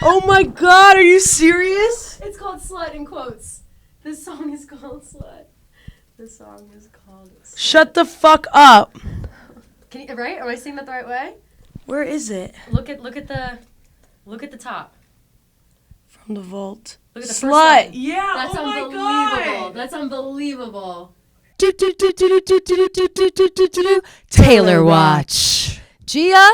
Oh my God, are you serious? It's called Slut in quotes. This song is called Slut. This song is called Slut. Shut the fuck up. Can you, right? Am I saying that the right way? Where is it? Look at the top. From the vault. Look at the Slut. first line. Yeah. That's oh my unbelievable. God. That's unbelievable. Taylor Watch. Gia,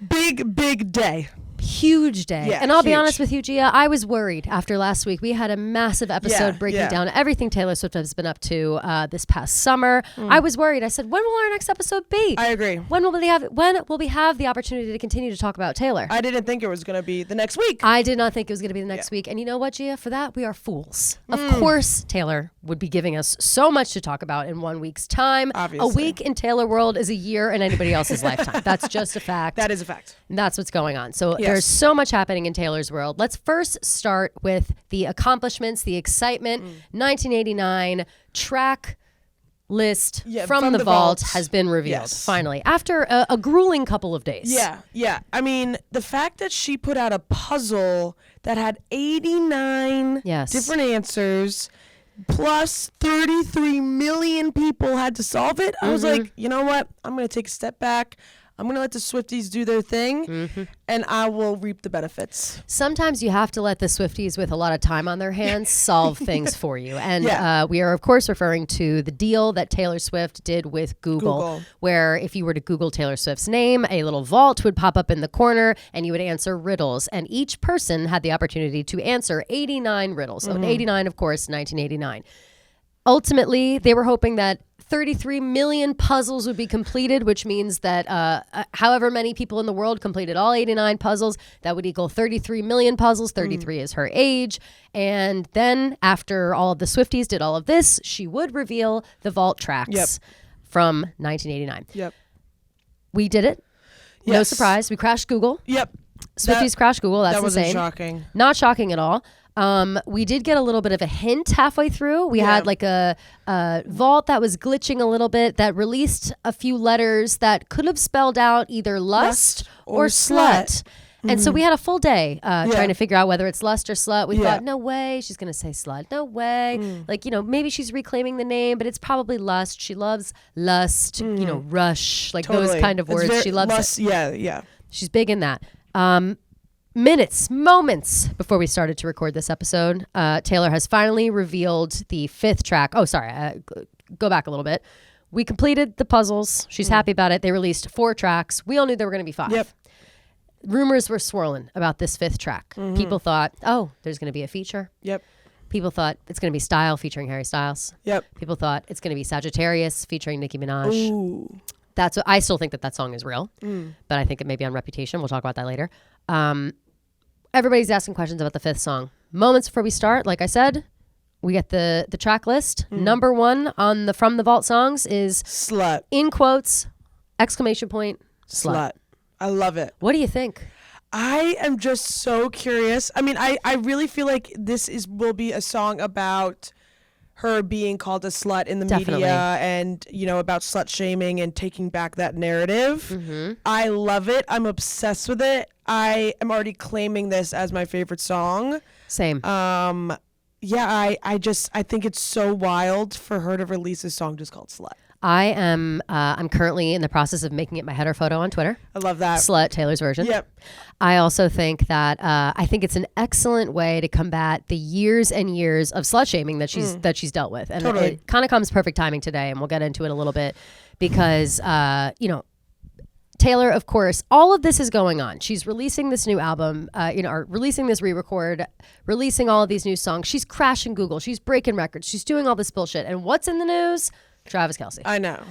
Big day. huge day. Yeah, And I'll be huge. honest with you, Gia, I was worried after last week. We had a massive episode breaking down everything Taylor Swift has been up to this past summer. I was worried. I said, when will our next episode be? I agree. When will we have the opportunity to continue to talk about Taylor? I didn't think it was going to be the next week. I did not think it was going to be the next week. And you know what, Gia? For that, we are fools. Of course, Taylor would be giving us so much to talk about in 1 week's time. Obviously. A week in Taylor world is a year in anybody else's lifetime. That's just a fact. That is a fact. And that's what's going on. So Yes. there's so much happening in Taylor's world. Let's first start with the accomplishments, the excitement. 1989 track list from the vault has been revealed, finally, after a grueling couple of days. Yeah. I mean, the fact that she put out a puzzle that had 89 different answers, plus 33 million people had to solve it. I was like, you know what? I'm going to take a step back. I'm going to let the Swifties do their thing, and I will reap the benefits. Sometimes you have to let the Swifties with a lot of time on their hands solve things for you. And we are, of course, referring to the deal that Taylor Swift did with Google, where if you were to Google Taylor Swift's name, a little vault would pop up in the corner, and you would answer riddles. And each person had the opportunity to answer 89 riddles. So 89, of course, 1989. Ultimately, they were hoping that 33 million puzzles would be completed, which means that however many people in the world completed all 89 puzzles, that would equal 33 million puzzles. 33 is her age. And then after all of the Swifties did all of this, she would reveal the vault tracks from 1989. Yep. We did it. Yes. No surprise. We crashed Google. Yep. Swifties crashed Google. That's that wasn't insane. shocking. Not shocking at all. We did get a little bit of a hint halfway through. We had like a vault that was glitching a little bit that released a few letters that could have spelled out either lust or slut. And so we had a full day trying to figure out whether it's lust or slut. We thought, no way, she's going to say slut. No way. Like, maybe she's reclaiming the name, but it's probably lust. She loves lust, rush, like those kind of words. She loves lust, it. Yeah. She's big in that. Moments before we started to record this episode, Taylor has finally revealed the fifth track. Oh, sorry. Go back a little bit. We completed the puzzles. She's happy about it. They released 4 tracks. We all knew there were going to be 5. Yep. Rumors were swirling about this 5th track. People thought, there's going to be a feature. Yep. People thought it's going to be Style featuring Harry Styles. Yep. People thought it's going to be Sagittarius featuring Nicki Minaj. Ooh. That's what I still think that song is real, but I think it may be on Reputation. We'll talk about that later. Everybody's asking questions about the 5th song. Moments before we start, like I said, we get the track list. Number 1 on the From the Vault songs is Slut. In quotes, exclamation point, slut. I love it. What do you think? I am just so curious. I mean, I really feel like this will be a song about her being called a slut in the media and, about slut shaming and taking back that narrative. I love it. I'm obsessed with it. I am already claiming this as my favorite song. Same. I think it's so wild for her to release a song just called Slut. I'm currently in the process of making it my header photo on Twitter. I love that. Slut, Taylor's version. Yep. I also think that I think it's an excellent way to combat the years and years of slut shaming that she's dealt with. And it kind of comes perfect timing today, and we'll get into it a little bit because Taylor, of course, all of this is going on. She's releasing this new album, or releasing this re-record, releasing all of these new songs. She's crashing Google. She's breaking records. She's doing all this bullshit. And what's in the news? Travis Kelce. I know.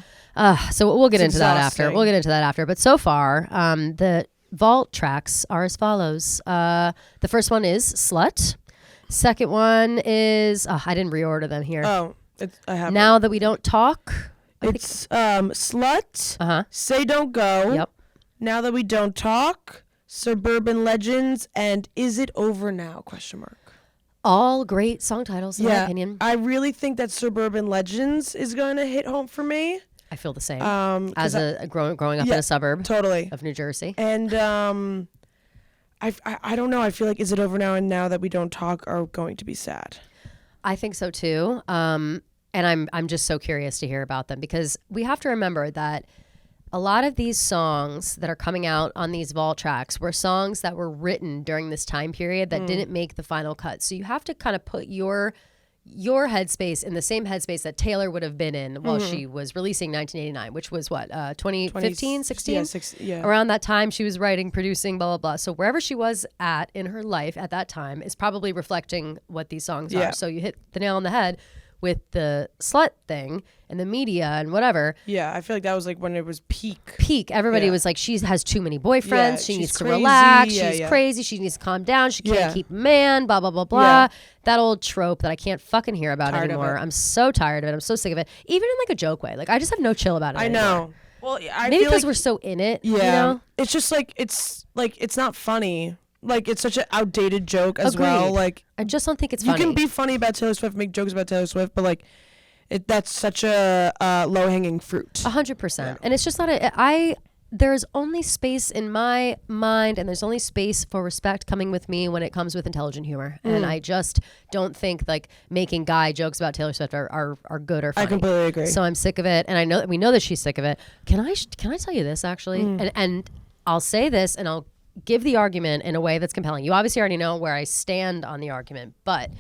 So we'll get into exhausting. that after. But so far, the vault tracks are as follows. The first one is Slut. Second one is, I didn't reorder them here. Oh, I have Now That We Don't Talk. It's Slut, Say Don't Go, Yep. Now That We Don't Talk, Suburban Legends, and Is It Over Now? ? All great song titles, in my opinion. I really think that Suburban Legends is going to hit home for me. I feel the same. As growing up in a suburb totally of New Jersey. And I don't know. I feel like, is it over now, and now that we don't talk are going to be sad? I think so too. And I'm just so curious to hear about them, because we have to remember that a lot of these songs that are coming out on these vault tracks were songs that were written during this time period that didn't make the final cut. So you have to kind of put your headspace in the same headspace that Taylor would have been in while she was releasing 1989, which was what, 2015, 16? Yeah. Around that time, she was writing, producing, blah, blah, blah. So wherever she was at in her life at that time is probably reflecting what these songs are. So you hit the nail on the head with the slut thing and the media and whatever. Yeah, I feel like that was like when it was peak. Everybody was like, she has too many boyfriends. Yeah, she needs to crazy. relax. Yeah, she's crazy. She needs to calm down. She can't Yeah. keep a man, blah, blah, blah, blah. Yeah. That old trope that I can't fucking hear about Tired of anymore. it. I'm so tired of it. I'm so sick of it. Even in like a joke way. Like, I just have no chill about it I anymore. know. Well, I Maybe feel because like, we're so in it, yeah, you know? it's just like, it's not funny. Like, it's such an outdated joke as well. Agreed. Like, I just don't think it's you funny. can be funny about Taylor Swift, make jokes about Taylor Swift, but like, that's such a low-hanging fruit. 100%. And it's just not there's only space in my mind, and there's only space for respect coming with me when it comes with intelligent humor. And I just don't think like making guy jokes about Taylor Swift are good or funny. I completely agree. So I'm sick of it, and I know we know that she's sick of it. Can I tell you this actually? And I'll say this, and I'll give the argument in a way that's compelling. You obviously already know where I stand on the argument, but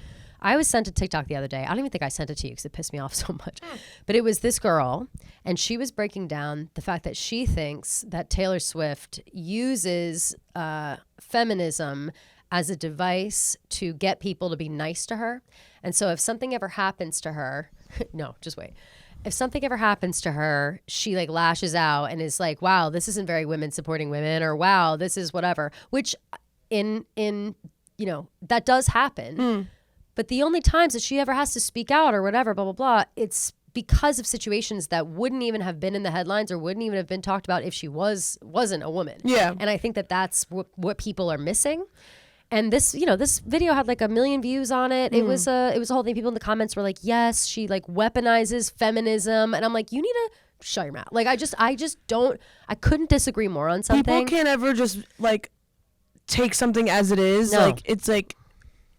I was sent a TikTok the other day. I don't even think I sent it to you because it pissed me off so much. But it was this girl, and she was breaking down the fact that she thinks that Taylor Swift uses feminism as a device to get people to be nice to her. And so if something ever happens to her, no, just wait. If something ever happens to her, she like lashes out and is like, wow, this isn't very women supporting women, or wow, this is whatever, which in that does happen. But the only times that she ever has to speak out or whatever, blah, blah, blah, it's because of situations that wouldn't even have been in the headlines or wouldn't even have been talked about if she wasn't a woman. Yeah. And I think that that's what people are missing. And this video had like 1 million views on it. It was a whole thing. People in the comments were like, yes, she like weaponizes feminism. And I'm like, you need to shut your mouth. Like, I couldn't disagree more on something. People can't ever just like take something as it is. No. Like, it's like,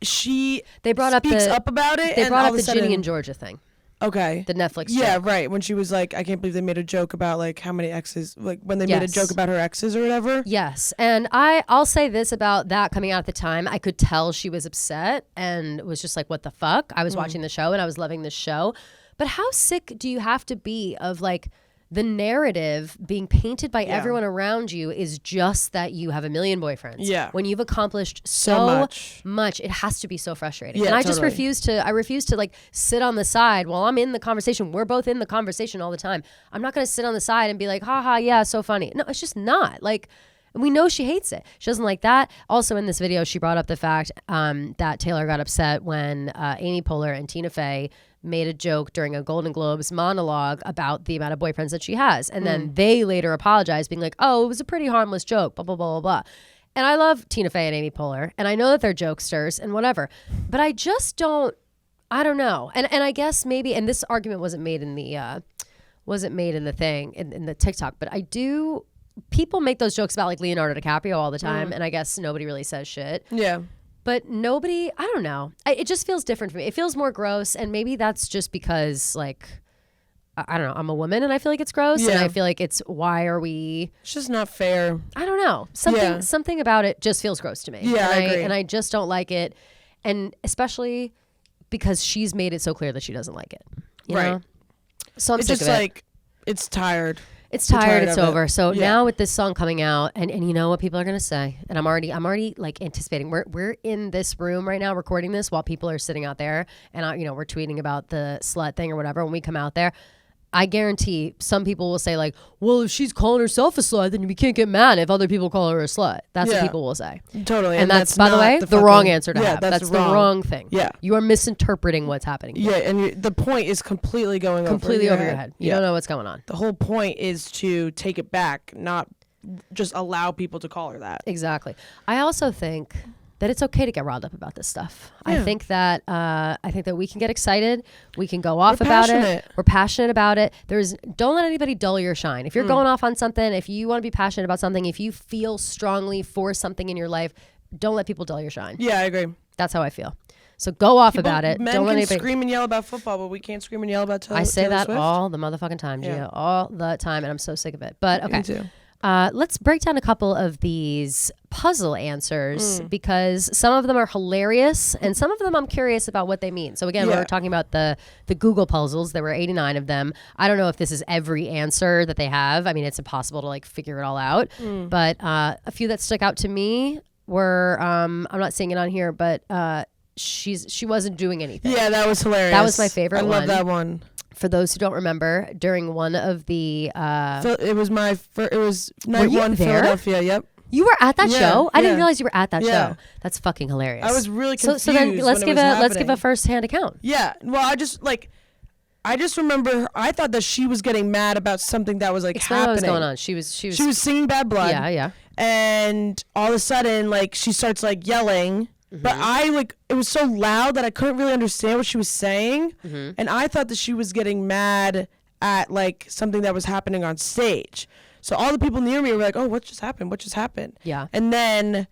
they brought speaks up up about it. They and brought all up of the a sudden, Ginny and Georgia thing. Okay. The Netflix Yeah, joke. right. When she was like, I can't believe they made a joke about like how many exes, like when they made a Yes. joke about her exes or whatever. Yes. And I'll say this about that coming out at the time. I could tell she was upset and was just like, what the fuck? I was watching the show and I was loving the show. But how sick do you have to be of like the narrative being painted by everyone around you is just that you have 1 million boyfriends. Yeah. When you've accomplished so much, it has to be so frustrating. Yeah, and I just totally. refuse to like sit on the side while I'm in the conversation. We're both in the conversation all the time. I'm not going to sit on the side and be like, haha, yeah, so funny. No, it's just not. Like, we know she hates it. She doesn't like that. Also in this video, she brought up the fact that Taylor got upset when Amy Poehler and Tina Fey made a joke during a Golden Globes monologue about the amount of boyfriends that she has. And then they later apologized, being like, oh, it was a pretty harmless joke, blah, blah, blah, blah, blah. And I love Tina Fey and Amy Poehler, and I know that they're jokesters and whatever, but I just don't know. And I guess maybe, and this argument wasn't made in the thing, in the TikTok, but people make those jokes about like Leonardo DiCaprio all the time, and I guess nobody really says shit. Yeah. But nobody, I don't know. It just feels different for me. It feels more gross, and maybe that's just because, like, I don't know, I'm a woman, and I feel like it's gross, and I feel like it's, why are we... It's just not fair. I don't know. Something about it just feels gross to me. Yeah, I agree. And I just don't like it, and especially because she's made it so clear that she doesn't like it. You know? So I'm It's sick just of it. like, it's tired. It's tired. It's of it. over. So now with this song coming out, and you know what people are gonna say, and I'm already like anticipating. We're in this room right now recording this while people are sitting out there, and we're tweeting about the slut thing or whatever. When we come out there, I guarantee some people will say like, well, if she's calling herself a slut, then we can't get mad if other people call her a slut. That's what people will say. Totally. And that's by the way, the wrong answer to have. That's the wrong thing. Yeah. You are misinterpreting what's happening. Yeah, and the point is completely going over your head. You don't know what's going on. The whole point is to take it back, not just allow people to call her that. Exactly. I also think that it's okay to get riled up about this stuff. Yeah. I think that we can get excited. We can go off about it. We're passionate about it. Don't let anybody dull your shine. If you're going off on something, if you want to be passionate about something, if you feel strongly for something in your life, don't let people dull your shine. Yeah, I agree. That's how I feel. So go off about it. Men don't let can anybody scream and yell about football, but we can't scream and yell about Taylor I say that Swift. all the motherfucking time, Gia. All the time, and I'm so sick of it. But okay. Me too. Let's break down a couple of these puzzle answers because some of them are hilarious and some of them I'm curious about what they mean. So again, we were talking about the Google puzzles. There were 89 of them. I don't know if this is every answer that they have. I mean, it's impossible to like figure it all out. But a few that stuck out to me were I'm not seeing it on here, but she wasn't doing anything. Yeah, that was hilarious. That was my favorite one. I love that one. For those who don't remember, during one of the it was it was night were you one there? Philadelphia. Yep. You were at that show? I didn't yeah. realize you were at that Yeah. show. That's fucking hilarious. I was really confused. So then let's when give it was let's give a happening. first-hand account. Yeah. Well, I just remember I thought that she was getting mad about something that was like Explain happening. what was going on. She was singing Bad Blood. Yeah. And all of a sudden, like, she starts like yelling. But it was so loud that I couldn't really understand what she was saying. And I thought that she was getting mad at like something that was happening on stage. So all the people near me were like, oh, what just happened? What just happened? Yeah. And then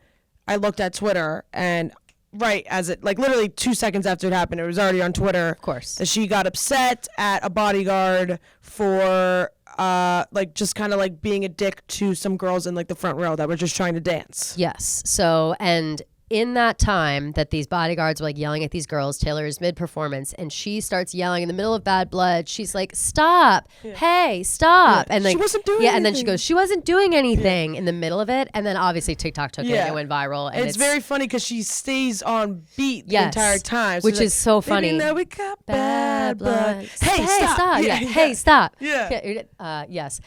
I looked at Twitter and right as it, like literally 2 seconds after it happened, it was already on Twitter. Of course. That she got upset at a bodyguard for like just kind of like being a dick to some girls in like the front row that were just trying to dance. Yes. So, and in that time that these bodyguards were like yelling at these girls, Taylor is mid-performance and she starts yelling in the middle of Bad Blood. She's like, stop. Hey, stop. Yeah. And like, she wasn't doing anything. and then she goes, she wasn't doing anything in the middle of it. And then obviously TikTok took it and it went viral. And it's very funny because she stays on beat the Yes. entire time. Which she's is so like, funny. "Baby, now we got bad blood. Hey, stop. stop. Yeah. Hey, stop. Yeah. Yes.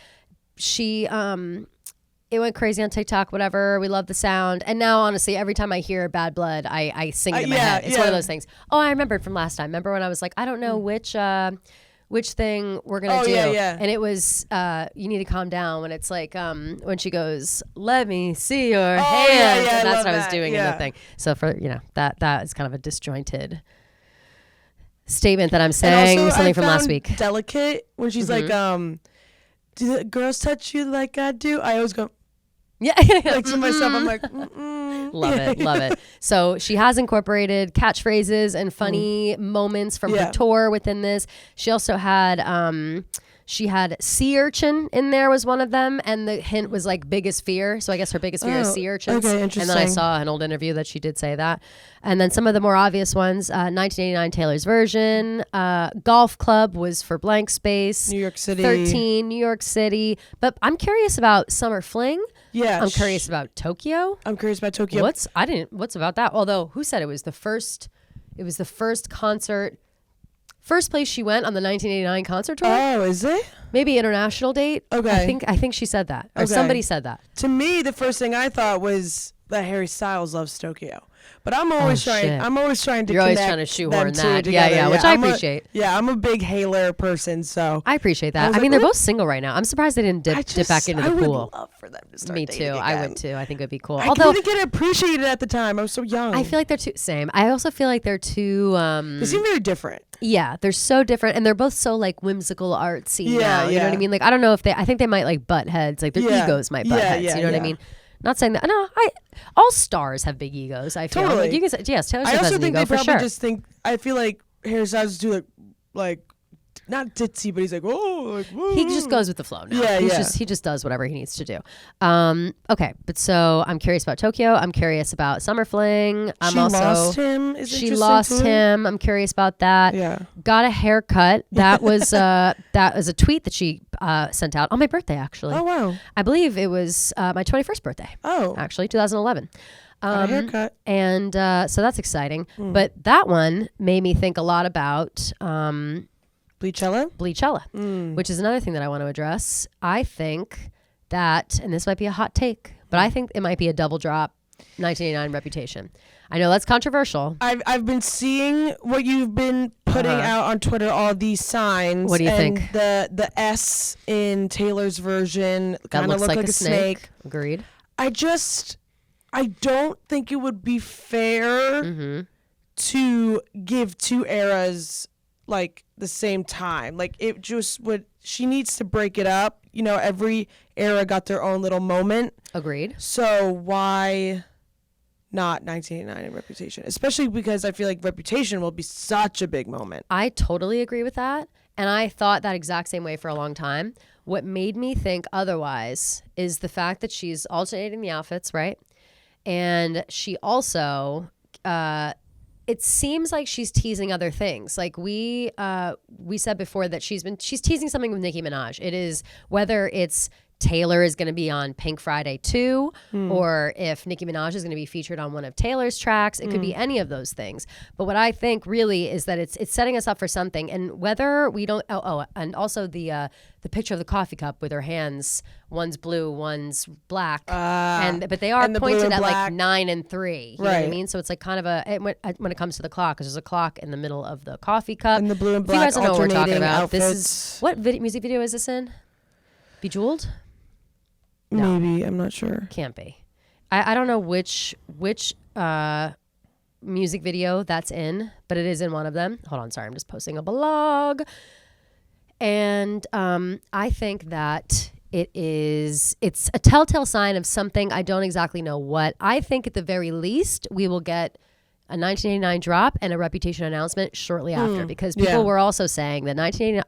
She, it went crazy on TikTok, whatever. We love the sound. And now, honestly, every time I hear Bad Blood, I sing it in my head. It's one of those things. Oh, I remembered from last time. Remember when I was like, I don't know which thing we're going to do. Yeah. And it was, you need to calm down when it's like, when she goes, let me see your hands. Yeah, and that's love what I was that. doing in the thing. So for, that is kind of a disjointed statement that I'm saying. And also, Something I from last found week. Delicate when she's like, do the girls touch you like I do? I always go, Yeah. like to myself, I'm like, Love it. So she has incorporated catchphrases and funny moments from her tour within this. She also had she had sea urchin in there was one of them, and the hint was like biggest fear. So I guess her biggest fear is sea urchins. Okay, interesting. And then I saw an old interview that she did say that. And then some of the more obvious ones, 1989 Taylor's version, Golf Club was for blank space. New York City. 13, New York City. But I'm curious about Summer Fling. Yeah. I'm curious about Tokyo. I'm curious about Tokyo. What's about that? Although who said it was the first concert, first place she went on the 1989 concert tour? Oh, is it? Maybe international date? Okay. I think she said that. Or Okay. somebody said that. To me, the first thing I thought was that Harry Styles loves Tokyo. But I'm always trying. shit. I'm always trying to. You're always connect trying to shoehorn them two that. together. Yeah, which I I'm appreciate. I'm a big Haler person, so I appreciate I that. was I like, mean, they're what? both single right now. I'm surprised they didn't dip back into the I pool. would love for them to start Me dating too. I again. would too. I think it'd be cool. I Although didn't get appreciated at the time. I was so young. I feel like they're too same. I also feel like they're too they seem very different. yeah, they're so different, and they're both so like whimsical, artsy. Yeah, now, you know what I yeah. mean. Like I don't know if I think they might like butt heads. Like their Yeah. egos might butt Yeah, heads. yeah, You know what I yeah. mean? Not saying that. No, all stars have big egos. I feel Totally. like you can say yes. Taylor I Swift has also an think ego they for probably sure. just think. I feel like Harry Styles do like not ditzy, but he's like, oh, like, woo. He just goes with the flow now. Yeah, He just does whatever he needs to do. Okay, but so I'm curious about Tokyo. I'm curious about Summer Fling. She lost him. She lost him. I'm curious about that. Yeah. Got a haircut. That was a tweet that she sent out on my birthday, actually. Oh wow. I believe it was my 21st birthday. Oh. Actually, 2011. Got a haircut. And so that's exciting. But that one made me think a lot about Bleachella, which is another thing that I want to address. I think that, and this might be a hot take, but I think it might be a double drop 1989 Reputation. I know that's controversial. I've been seeing what you've been putting out on Twitter, all these signs. What do you and think? The S in Taylor's version That kind of looks looked like a snake. Agreed. I don't think it would be fair to give two eras like the same time. Like it just would. She needs to break it up. You know, every era got their own little moment. Agreed. So why not 1989 and Reputation, especially because I feel like Reputation will be such a big moment. I totally agree with that. And I thought that exact same way for a long time. What made me think otherwise is the fact that she's alternating the outfits, right? And she also, it seems like she's teasing other things. Like we said before that she's teasing something with Nicki Minaj. It is whether it's Taylor is going to be on Pink Friday 2, or if Nicki Minaj is going to be featured on one of Taylor's tracks. It could be any of those things. But what I think really is that it's setting us up for something. And whether we don't, and also the picture of the coffee cup with her hands, one's blue, one's black, but they are pointed at like 9 and 3. You know what I mean? So it's like kind of when it comes to the clock, because there's a clock in the middle of the coffee cup. And the blue and black. If you guys don't know what we're talking about, outfits. This is what music video is this in? Bejeweled? No. Maybe, I'm not sure. Can't be. I don't know which music video that's in, but it is in one of them. Hold on, sorry, I'm just posting a blog. And I think that it's a telltale sign of something. I don't exactly know what. I think at the very least we will get a 1989 drop and a Reputation announcement shortly after, because people were also saying that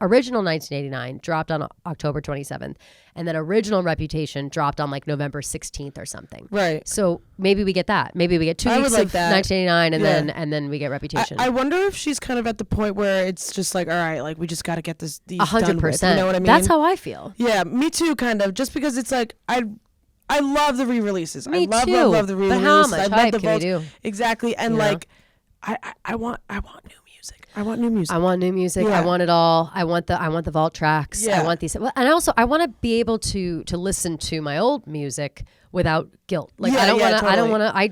original 1989 dropped on October 27th, and then original Reputation dropped on like November 16th or something. Right. So maybe we get that. Maybe we get 2 weeks of 1989 and then we get Reputation. I wonder if she's kind of at the point where it's just like, all right, like we just got to get these 100%. done with. You know what I mean? That's how I feel. Yeah, me too, kind of. Just because it's like I love the re-releases. Me I too. love the re-releases. But how much I love hype the can we do? Exactly. And like, I want new music. I want new music. I want new music. Yeah. I want it all. I want the vault tracks. Yeah. I want these. And also I want to be able to listen to my old music without guilt. Like I don't want to. I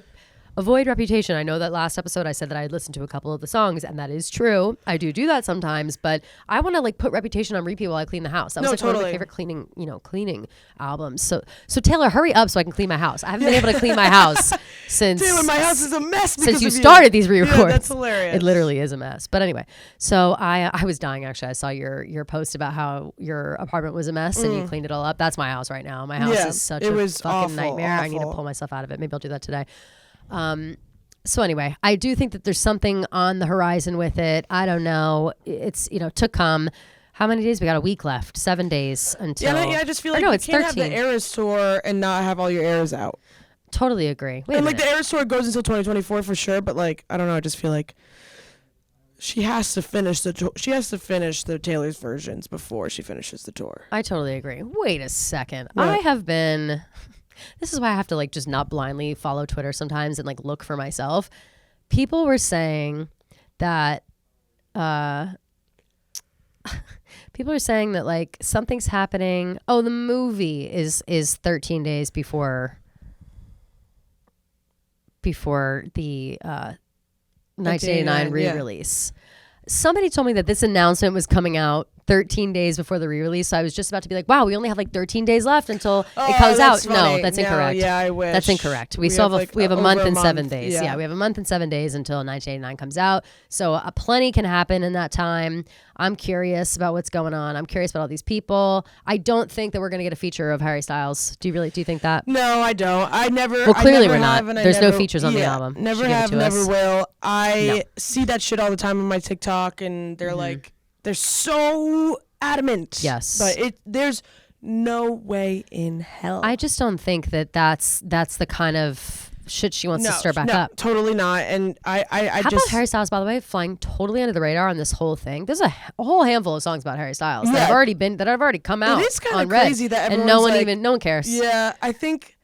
avoid Reputation. I know that last episode I said that I'd listened to a couple of the songs, and that is true. I do that sometimes, but I want to like put Reputation on repeat while I clean the house. That was one of my favorite cleaning albums. So Taylor, hurry up so I can clean my house. I haven't been able to clean my house since Taylor, my house is a mess since you started these re-records. Yeah, that's hilarious. It literally is a mess. But anyway, so I was dying actually. I saw your post about how your apartment was a mess and you cleaned it all up. That's my house right now. My house is such a fucking nightmare. I need to pull myself out of it. Maybe I'll do that today. So anyway, I do think that there's something on the horizon with it. I don't know. It's, to come. How many days? We got a week left. 7 days until. Yeah, I just feel like you it's can't 13. have the Eras tour and not have all your Eras out. Totally agree. And like the Eras tour goes until 2024 for sure, but like I don't know. I just feel like she has to finish the Taylor's versions before she finishes the tour. I totally agree. Wait a second. What? I have been. This is why I have to like just not blindly follow Twitter sometimes and like look for myself. People were saying that like something's happening. Oh, the movie is 13 days before the 1989 re-release. Somebody told me that this announcement was coming out 13 days before the re-release. So I was just about to be like, wow, we only have like 13 days left until it comes out. Funny. No, that's incorrect. Yeah, I wish. That's incorrect. We still have we have a month and 7 days. Yeah. We have a month and 7 days until 1989 comes out. So plenty can happen in that time. I'm curious about what's going on. I'm curious about all these people. I don't think that we're going to get a feature of Harry Styles. Do you think that? No, I don't. I never. Well, clearly we're not. There's no features on the album. Never have, never will. I see that shit all the time on my TikTok, and they're like, they're so adamant. Yes. But there's no way in hell. I just don't think that that's the kind of shit she wants to stir back up. Totally not. And I How just about Harry Styles, by the way, flying totally under the radar on this whole thing? There's a whole handful of songs about Harry Styles that have already come out. It is kind on of crazy Red, that and no one like, cares. Yeah, I think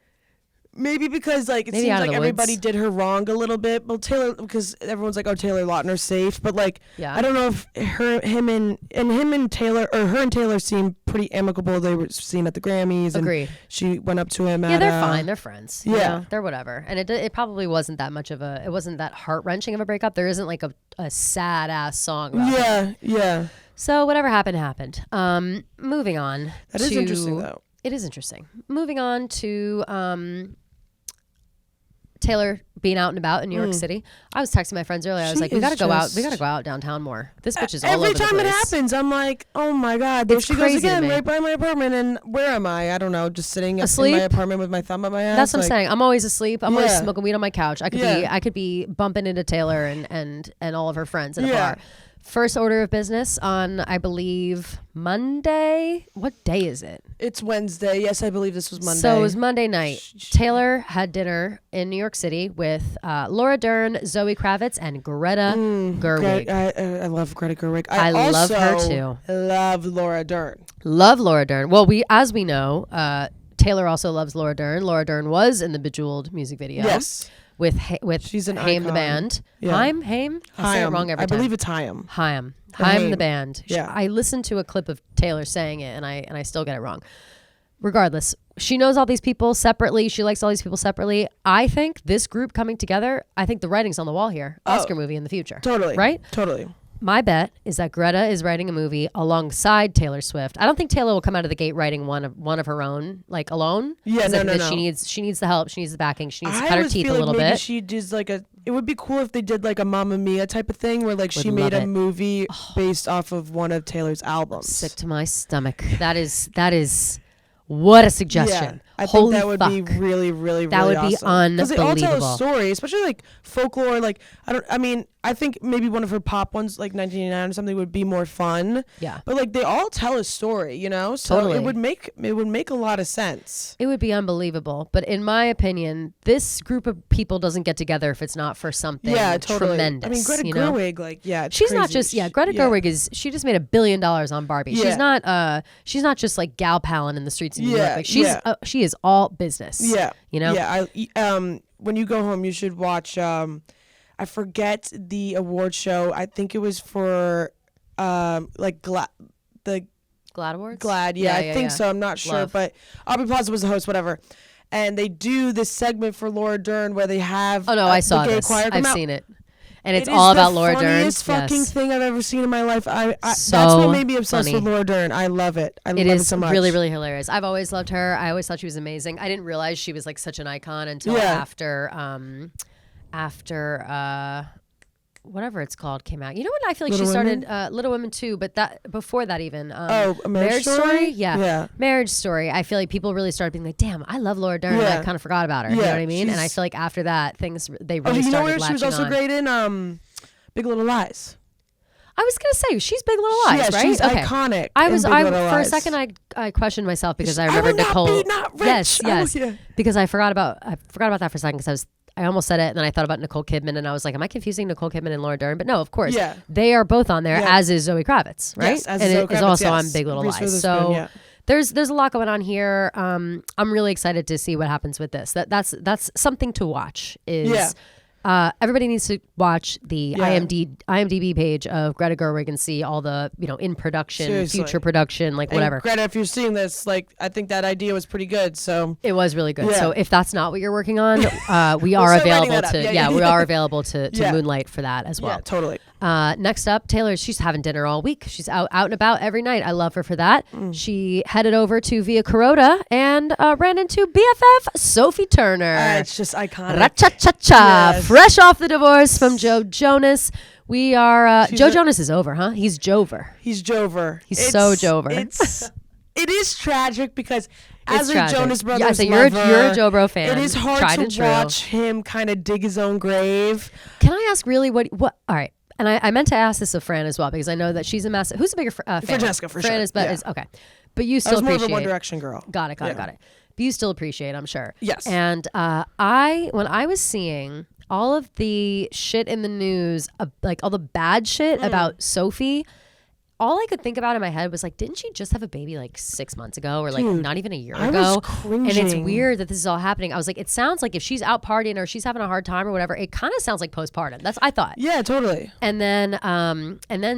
maybe because like it Maybe seems Out of like the everybody Woods. did her wrong a little bit. Well, Taylor, because everyone's like, oh, Taylor Lautner's safe, but like I don't know if him and Taylor seem pretty amicable. They were seen at the Grammys. Agreed. And she went up to him. Yeah, they're fine. They're friends. Yeah, they're whatever. And it probably wasn't that much of it wasn't that heart wrenching of a breakup. There isn't like a sad ass song about it. Yeah. So whatever happened. Moving on. That is interesting though. It is interesting. Moving on to Taylor being out and about in New York City. I was texting my friends earlier. I was like, we gotta go out. We gotta go out downtown more. This bitch is all over the place. Every time it happens, I'm like, oh my God, there she goes again, right by my apartment. And where am I? I don't know, just sitting asleep in my apartment with my thumb up my ass. That's what I'm saying. I'm always asleep. I'm always smoking weed on my couch. I could be bumping into Taylor and all of her friends at a bar. First order of business on, I believe, Monday. What day is it? It's Wednesday. Yes, I believe this was Monday. So it was Monday night. Taylor had dinner in New York City with Laura Dern, Zoe Kravitz, and Greta Gerwig. I love Greta Gerwig. I love her too. Love Laura Dern. Love Laura Dern. Well, as we know, Taylor also loves Laura Dern. Laura Dern was in the Bejeweled music video. Yes. With she's an Haim icon. the band. Yeah. Haim? I say it wrong every time. I believe it's Haim. Haim the band. Yeah. I listened to a clip of Taylor saying it, and I still get it wrong. Regardless, she knows all these people separately. She likes all these people separately. I think this group coming together, I think the writing's on the wall here. Oscar movie in the future. Totally. Right? Totally. My bet is that Greta is writing a movie alongside Taylor Swift. I don't think Taylor will come out of the gate writing one of her own, like alone. Yeah, no. She needs the help. She needs the backing. She needs to cut her teeth a little bit. She does like it would be cool if they did like a Mamma Mia type of thing where like she made a movie based off of one of Taylor's albums. Sick to my stomach. That is what a suggestion. I think that would be really, really, really that would awesome. be unbelievable. Because they all tell a story, especially like folklore. Like I think maybe one of her pop ones, like 1989 or something, would be more fun. Yeah. But like they all tell a story, you know. So totally. it would make a lot of sense. It would be unbelievable. But in my opinion, this group of people doesn't get together if it's not for something tremendous. I mean, Greta Gerwig, like she's not just Greta Gerwig is she just made $1 billion on Barbie. Yeah. She's not just like gal palin in the streets of New York. Like she is all business. Yeah. You know? Yeah. When you go home, you should watch I forget the award show. I think it was for like the GLAAD Awards? GLAAD, I think so. I'm not sure, but Aubrey Plaza was the host, whatever. And they do this segment for Laura Dern where they have I saw the gay this. choir come I've out. seen it. And it's all about Laura Dern. It's the funniest fucking thing I've ever seen in my life. That's what made me obsessed with Laura Dern. I love it. I love it so much. It is really, really hilarious. I've always loved her. I always thought she was amazing. I didn't realize she was like such an icon until after whatever it's called came out. You know what? I feel like Little Women? Started Little Women too, but that before that even. A Marriage Story? Yeah. Marriage Story. I feel like people really started being like, damn, I love Laura Dern. And I kind of forgot about her. You know what I mean? And I feel like after that, they really started you know where latching she was also on. great in Big Little Lies. I was gonna say she's Big Little Lies, right? She's iconic. For a second I questioned myself because I remembered Nicole. Yes. Because I forgot about that for a second because I almost said it and then I thought about Nicole Kidman and I was like, am I confusing Nicole Kidman and Laura Dern? But no, of course, they are both on there, as is Zoe Kravitz, right? Yes, and it is also on Big Little Lies. So there's a lot going on here. I'm really excited to see what happens with this. That's something to watch. Everybody needs to watch the IMDb page of Greta Gerwig and see all the in production, future production, like whatever. And Greta, if you're seeing this, like I think that idea was pretty good. So it was really good. So if that's not what you're working on, we are available to we are available to moonlight for that as well. Yeah, totally. Next up, Taylor. She's having dinner all week. She's out and about every night. I love her for that. She headed over to Via Carota and ran into BFF Sophie Turner. It's just iconic. Ra-cha-cha-cha. Yes. Fresh off the divorce from Joe Jonas. We are Joe Jonas is over, huh? He's Jover. He's Jover. So Jover. It is tragic because as a Jonas Brothers so lover, you're a Joe Bro fan. It is hard to watch him kind of dig his own grave. Can I ask really what? All right. And I meant to ask this of Fran as well because I know that she's a massive. Who's a bigger fan? Francesca, for sure. Fran is okay, but you still I was more appreciate. of a One Direction girl. Got it. But you still appreciate, I'm sure. Yes. And when I was seeing all of the shit in the news, like all the bad shit about Sophie, all I could think about in my head was like, didn't she just have a baby like 6 months ago or like not even a year ago? I was cringing. And it's weird that this is all happening. I was like, it sounds like if she's out partying or she's having a hard time or whatever, it kind of sounds like postpartum. That's I thought. Yeah, totally. And then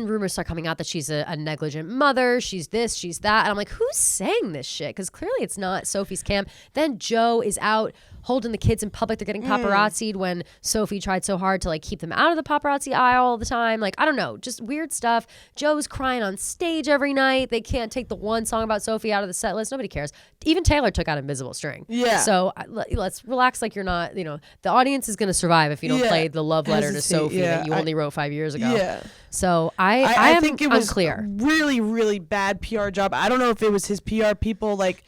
rumors start coming out that she's a negligent mother. She's this, she's that. And I'm like, who's saying this shit? Because clearly it's not Sophie's camp. Then Joe is out holding the kids in public. They're getting paparazzi'd when Sophie tried so hard to like keep them out of the paparazzi aisle all the time. Like, I don't know, just weird stuff. Joe's crying on stage every night. They can't take the one song about Sophie out of the set list. Nobody cares. Even Taylor took out Invisible String. Yeah. So let's relax like you're not, the audience is going to survive if you don't play the love letter to Sophie that you only wrote 5 years ago. Yeah. So I think it was unclear. Really, really bad PR job. I don't know if it was his PR people like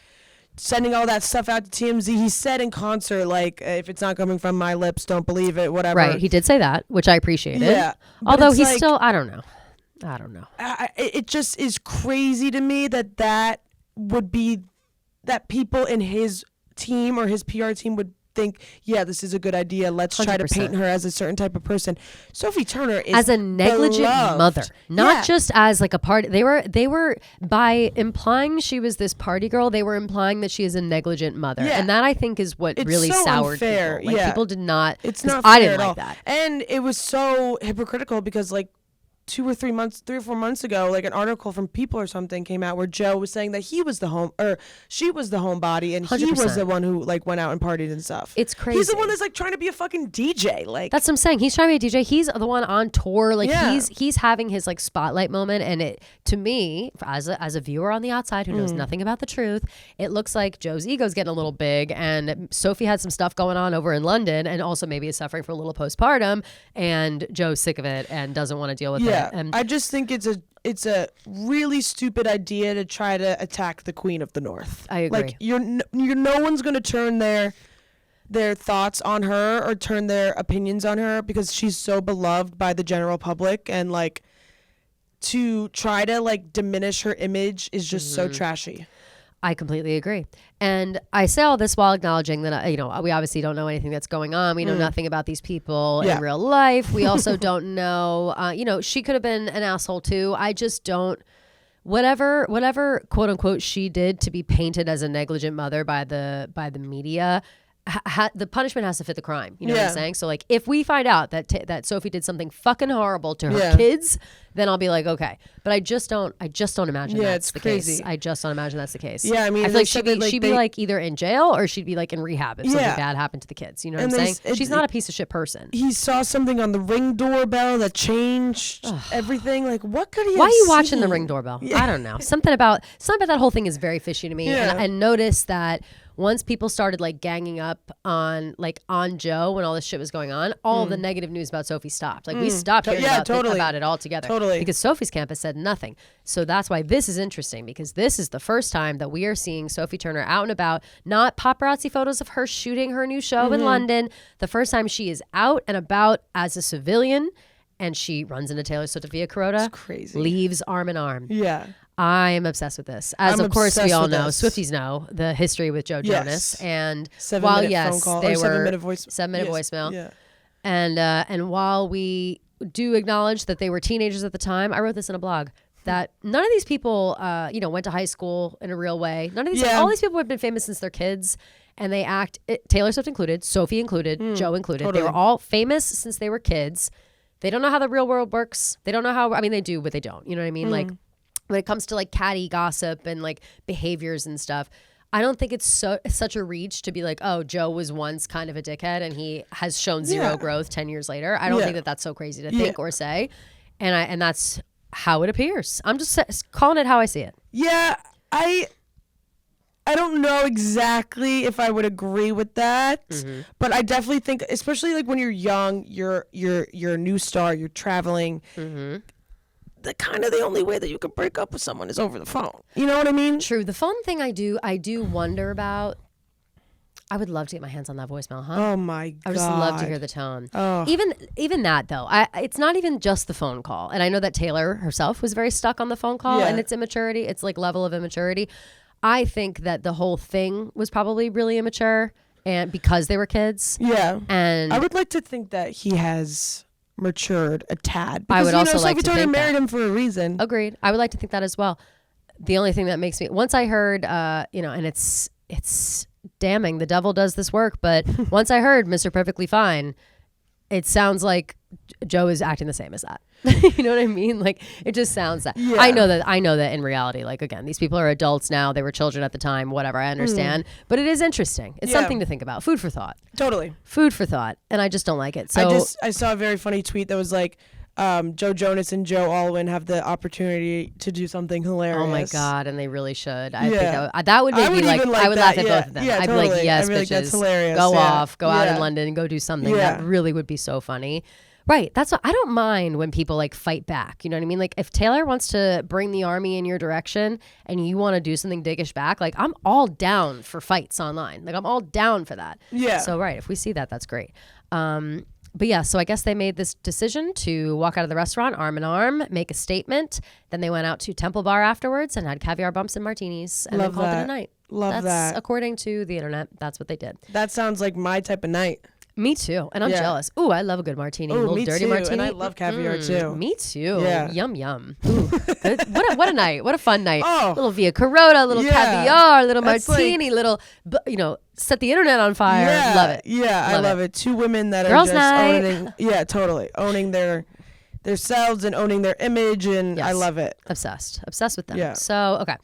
sending all that stuff out to TMZ. He said in concert, like, if it's not coming from my lips, don't believe it, whatever. Right. He did say that, which I appreciated. Yeah. Although he's like, still, I don't know. It just is crazy to me that would be that people in his team or his PR team would think, yeah, this is a good idea. Let's 100%. Try to paint her as a certain type of person. Sophie Turner is as a negligent beloved mother, not just as like a party. They were by implying she was this party girl. They were implying that she is a negligent mother, and that I think is what really so soured unfair. people. Like people did not. It's not. I didn't fair like that, and it was so hypocritical because like 3 or 4 months ago, like an article from People or something came out where Joe was saying that she was the homebody and 100%. He was the one who like went out and partied and stuff. It's crazy. He's the one that's like trying to be a fucking DJ. Like that's what I'm saying. He's trying to be a DJ. He's the one on tour. Like he's having his like spotlight moment. And it to me, as a viewer on the outside who knows nothing about the truth, it looks like Joe's ego's getting a little big. And Sophie had some stuff going on over in London, and also maybe is suffering from a little postpartum. And Joe's sick of it and doesn't want to deal with it. Yeah, and I just think it's a really stupid idea to try to attack the Queen of the North. I agree. Like you're no one's gonna turn their thoughts on her or turn their opinions on her because she's so beloved by the general public, and like to try to like diminish her image is just so trashy. I completely agree. And I say all this while acknowledging that, we obviously don't know anything that's going on. We know nothing about these people in real life. We also don't know, she could have been an asshole too. I just don't, whatever quote unquote she did to be painted as a negligent mother by the media, the punishment has to fit the crime. You know what I'm saying? So like if we find out that Sophie did something fucking horrible to her kids, then I'll be like, okay. But I just don't imagine that's the case. I just don't imagine that's the case. Yeah, I mean, I feel like she'd be like either in jail or she'd be like in rehab if something bad happened to the kids. You know what I'm saying? She's not a piece of shit person. He saw something on the Ring doorbell that changed everything. Like, what could he? Why have are you seen? watching the Ring doorbell? I don't know. Something about that whole thing is very fishy to me. And notice that once people started like ganging up on Joe when all this shit was going on, all the negative news about Sophie stopped. Like we stopped hearing about it altogether. Totally. Because Sophie's campus said nothing. So that's why this is interesting, because this is the first time that we are seeing Sophie Turner out and about, not paparazzi photos of her shooting her new show in London. The first time she is out and about as a civilian, and she runs into Taylor Swift via Corota. It's crazy. Leaves arm in arm. Yeah. I am obsessed with this. As of course we all know, Swifties know the history with Joe Jonas. And while phone call, they were 7-minute voice, 7-minute voicemail. Yeah. And while we do acknowledge that they were teenagers at the time, I wrote this in a blog that none of these people went to high school in a real way. None of these all these people have been famous since they're kids, and they act, Taylor Swift included, Sophie included, Joe included. Totally. They were all famous since they were kids. They don't know how the real world works. They don't know how, they do, but they don't. You know what I mean? Like when it comes to like catty gossip and like behaviors and stuff, I don't think it's such a reach to be like, oh, Joe was once kind of a dickhead and he has shown zero growth 10 years later. I don't think that that's so crazy to think or say. And that's how it appears. I'm just calling it how I see it. Yeah, I don't know exactly if I would agree with that, but I definitely think, especially like when you're young, you're a new star, you're traveling. The only way that you can break up with someone is over the phone. You know what I mean? True. The phone thing I do wonder about. I would love to get my hands on that voicemail, huh? Oh my God. I would just love to hear the tone. Oh. Even that though, it's not even just the phone call. And I know that Taylor herself was very stuck on the phone call and its immaturity. It's like level of immaturity. I think that the whole thing was probably really immature, and because they were kids. Yeah. And I would like to think that he has matured a tad. Because, I would also like to think married him for a reason. Agreed. I would like to think that as well. The only thing that makes me, once I heard, and it's damning, the devil does this work, but once I heard Mr. Perfectly Fine, it sounds like Joe is acting the same as that. You know what I mean? Like, it just sounds that. Yeah. I know that in reality, like, again, these people are adults now. They were children at the time, whatever. I understand. But it is interesting. It's something to think about. Food for thought. Totally. Food for thought. And I just don't like it. So I saw a very funny tweet that was like, Joe Jonas and Joe Alwyn have the opportunity to do something hilarious. Oh my God, and they really should. I think that would make me like, I would laugh at both of them. Yeah, I'd totally. be like, yes, I'd be bitches, like, that's hilarious. go off, go out in London and go do something. That really would be so funny. Right. That's what I don't mind when people like fight back. You know what I mean? Like if Taylor wants to bring the army in your direction and you want to do something dickish back, like I'm all down for fights online. Like I'm all down for that. Yeah. So right, if we see that, that's great. But yeah, so I guess they made this decision to walk out of the restaurant arm in arm, make a statement. Then they went out to Temple Bar afterwards and had caviar bumps and martinis and then called it a night. That's that. According to the internet, that's what they did. That sounds like my type of night. Me too. And I'm jealous. Ooh, I love a good martini. A little dirty martini. And I love caviar too. Me too. Yeah. Yum, yum. Ooh, good. What a night. What a fun night. Oh. Little Via Carota, little caviar, little That's martini, little, set the internet on fire. Yeah. Love it. Yeah, I love it. Two women that Girls' are just night. totally. Owning their selves and owning their image. And I love it. Obsessed with them. Yeah. So, okay.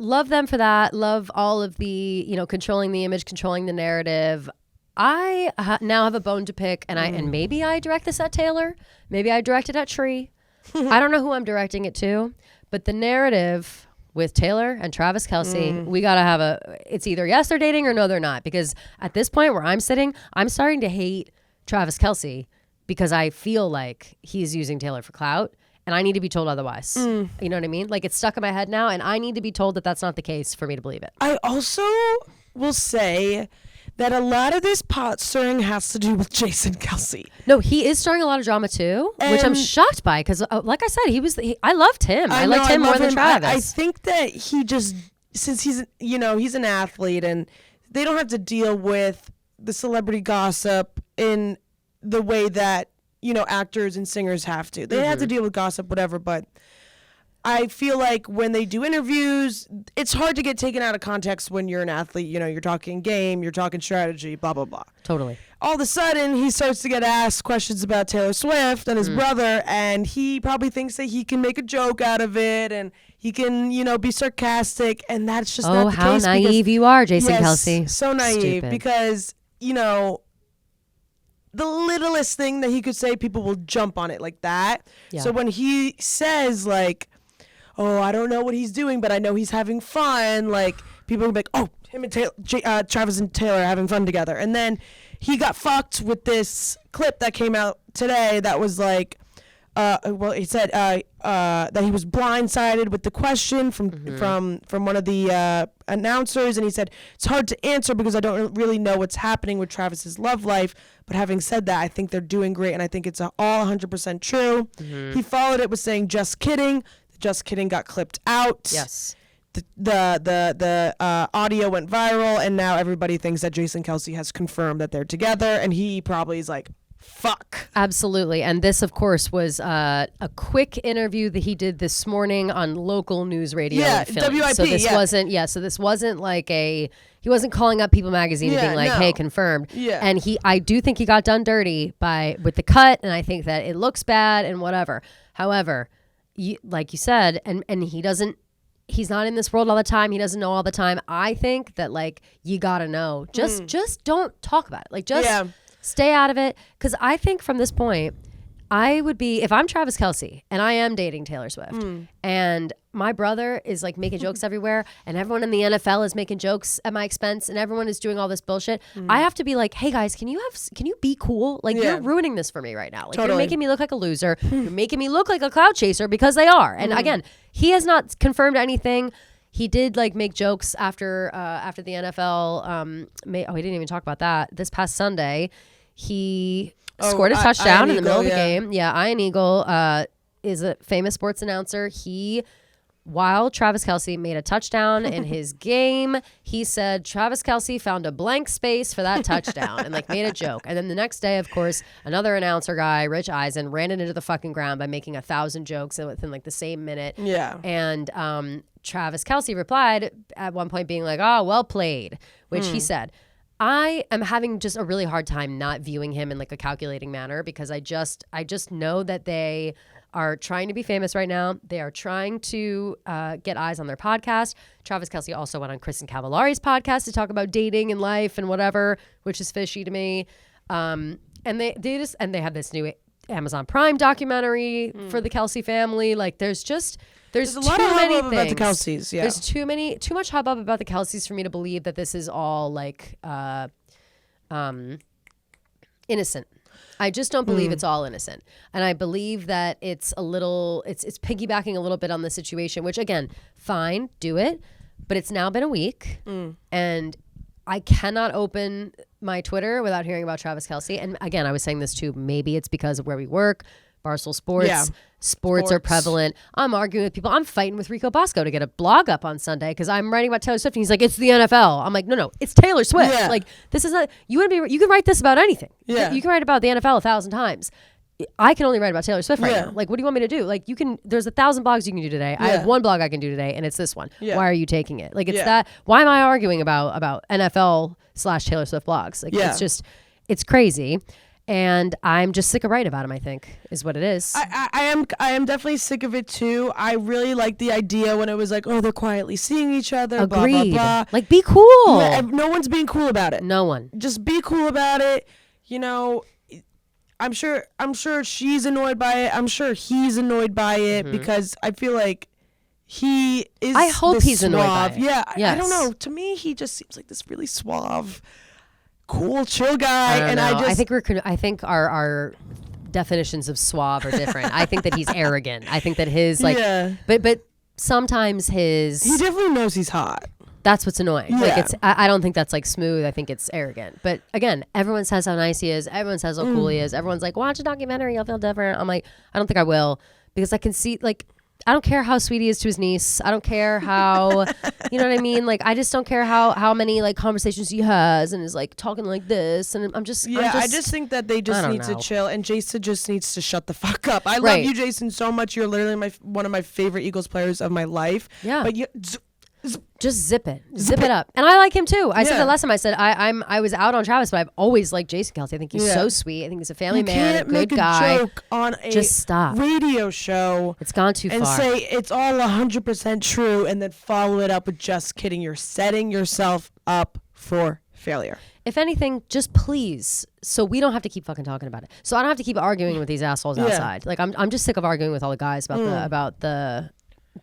Love them for that. Love all of the, controlling the image, controlling the narrative. I now have a bone to pick, and maybe I direct this at Taylor. Maybe I direct it at Tree. I don't know who I'm directing it to, but the narrative with Taylor and Travis Kelce, we got to have it's either yes, they're dating or no, they're not. Because at this point where I'm sitting, I'm starting to hate Travis Kelce because I feel like he's using Taylor for clout. And I need to be told otherwise. You know what I mean? Like it's stuck in my head now, and I need to be told that that's not the case for me to believe it. I also will say that a lot of this pot stirring has to do with Jason Kelce. No, he is stirring a lot of drama too, which I'm shocked by because, like I said, I loved him. I liked him more than Travis. I think that he just, since he's an athlete, and they don't have to deal with the celebrity gossip in the way that actors and singers have to. They have to deal with gossip, whatever, but I feel like when they do interviews, it's hard to get taken out of context when you're an athlete. You're talking game, you're talking strategy, blah, blah, blah. Totally. All of a sudden, he starts to get asked questions about Taylor Swift and his brother, and he probably thinks that he can make a joke out of it, and he can, be sarcastic, and that's just not the case. Oh, how naive you are, Jason Kelce. So naive. Stupid. Because, the littlest thing that he could say, people will jump on it like that. Yeah. So when he says, like, oh, I don't know what he's doing, but I know he's having fun, like, people will be like, oh, him and Travis and Taylor are having fun together. And then he got fucked with this clip that came out today that was like, he said that he was blindsided with the question from one of the announcers, and he said it's hard to answer because I don't really know what's happening with Travis's love life. But having said that, I think they're doing great, and I think it's all 100% true. He followed it with saying, "Just kidding." The "just kidding" got clipped out. Yes. The audio went viral, and now everybody thinks that Jason Kelce has confirmed that they're together, and he probably is like, fuck. Absolutely. And this, of course, was a quick interview that he did this morning on local news radio. Yeah, in Philly. WIP. So this wasn't like he wasn't calling up People Magazine and being like, hey, confirmed. Yeah. And I do think he got done dirty with the cut, and I think that it looks bad and whatever. However, like you said, and he's not in this world all the time. He doesn't know all the time. I think that you gotta know. Just don't talk about it. Stay out of it. Because I think from this point, I would be, if I'm Travis Kelce and I am dating Taylor Swift and my brother is making jokes everywhere and everyone in the NFL is making jokes at my expense and everyone is doing all this bullshit, I have to be like, hey guys, can you be cool? You're ruining this for me right now. You're making me look like a loser. You're making me look like a clout chaser because they are. And again, he has not confirmed anything. He did make jokes after the NFL. He didn't even talk about that. This past Sunday, he scored a touchdown in the middle of the game. Yeah, Ian Eagle is a famous sports announcer. While Travis Kelce made a touchdown in his game, he said Travis Kelce found a blank space for that touchdown and made a joke. And then the next day, of course, another announcer guy, Rich Eisen, ran it into the fucking ground by making 1,000 jokes within the same minute. Yeah. And Travis Kelce replied at one point being like, oh, well played, which he said. I am having just a really hard time not viewing him in like a calculating manner because I just know that they are trying to be famous right now. They are trying to get eyes on their podcast. Travis Kelce also went on Kristen Cavallari's podcast to talk about dating and life and whatever, which is fishy to me. And they have this new Amazon Prime documentary for the Kelce family. Like there's a lot of hubbub about the Kelces. Yeah, there's too much hubbub about the Kelces for me to believe that this is all like innocent. I just don't believe it's all innocent, and I believe that it's piggybacking a little bit on the situation. Which again, fine, do it, but it's now been a week, and I cannot open my Twitter without hearing about Travis Kelce. And again, I was saying this too. Maybe it's because of where we work. Barstool Sports. Yeah. Sports are prevalent. I'm arguing with people. I'm fighting with Rico Bosco to get a blog up on Sunday because I'm writing about Taylor Swift and he's like, it's the NFL. I'm like, no, it's Taylor Swift. Yeah. Like this is not, you can write this about anything. Yeah. You can write about the NFL 1,000 times. I can only write about Taylor Swift right now. Like, what do you want me to do? Like, there's 1,000 blogs you can do today. I have one blog I can do today and it's this one. Yeah. Why are you taking it? Like, it's that, why am I arguing about NFL/Taylor Swift blogs? Like, it's crazy. And I'm just sick of writing about him, I think, is what it is. I am definitely sick of it, too. I really like the idea when it was like, oh, they're quietly seeing each other, Agreed. blah, blah, blah. Like, be cool. Yeah, no one's being cool about it. No one. Just be cool about it. You know, I'm sure she's annoyed by it. I'm sure he's annoyed by it because I feel like he is I hope he's annoyed by it. Yeah, yes. I don't know. To me, he just seems like this really suave, cool, chill guy, I think our definitions of suave are different. I think that he's arrogant. I think that his but sometimes he definitely knows he's hot. That's what's annoying. Yeah. Like I don't think that's like smooth. I think it's arrogant. But again, everyone says how nice he is. Everyone says how cool he is. Everyone's like, watch a documentary, you'll feel different. I'm like, I don't think I will because I can see like. I don't care how sweet he is to his niece. I don't care how, you know what I mean? Like, I just don't care how many, like, conversations he has and is, like, talking like this. And I just think that they just need to chill. And Jason just needs to shut the fuck up. I love you, Jason, so much. You're literally one of my favorite Eagles players of my life. Yeah. But just zip it up. And I like him too. I said that last time. I said I was out on Travis, but I've always liked Jason Kelce. I think he's so sweet. I think he's a family man, a good guy. You can't make a joke on a radio show. It's gone too far. And say it's all 100% true, and then follow it up with just kidding. You're setting yourself up for failure. If anything, just please, so we don't have to keep fucking talking about it. So I don't have to keep arguing with these assholes outside. Like I'm just sick of arguing with all the guys about the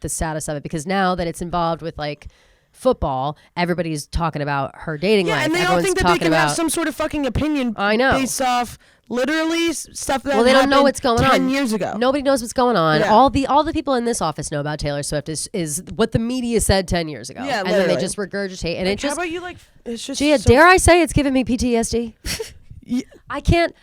status of it because now that it's involved with like football, everybody's talking about her dating life. And they all think that they can have some sort of fucking opinion based off literally stuff that they don't know what's going 10 years ago. Nobody knows what's going on. Yeah. All the people in this office know about Taylor Swift is what the media said 10 years ago. Yeah, and then they just regurgitate. And how about you it's just dare I say it's giving me PTSD? Yeah. I can't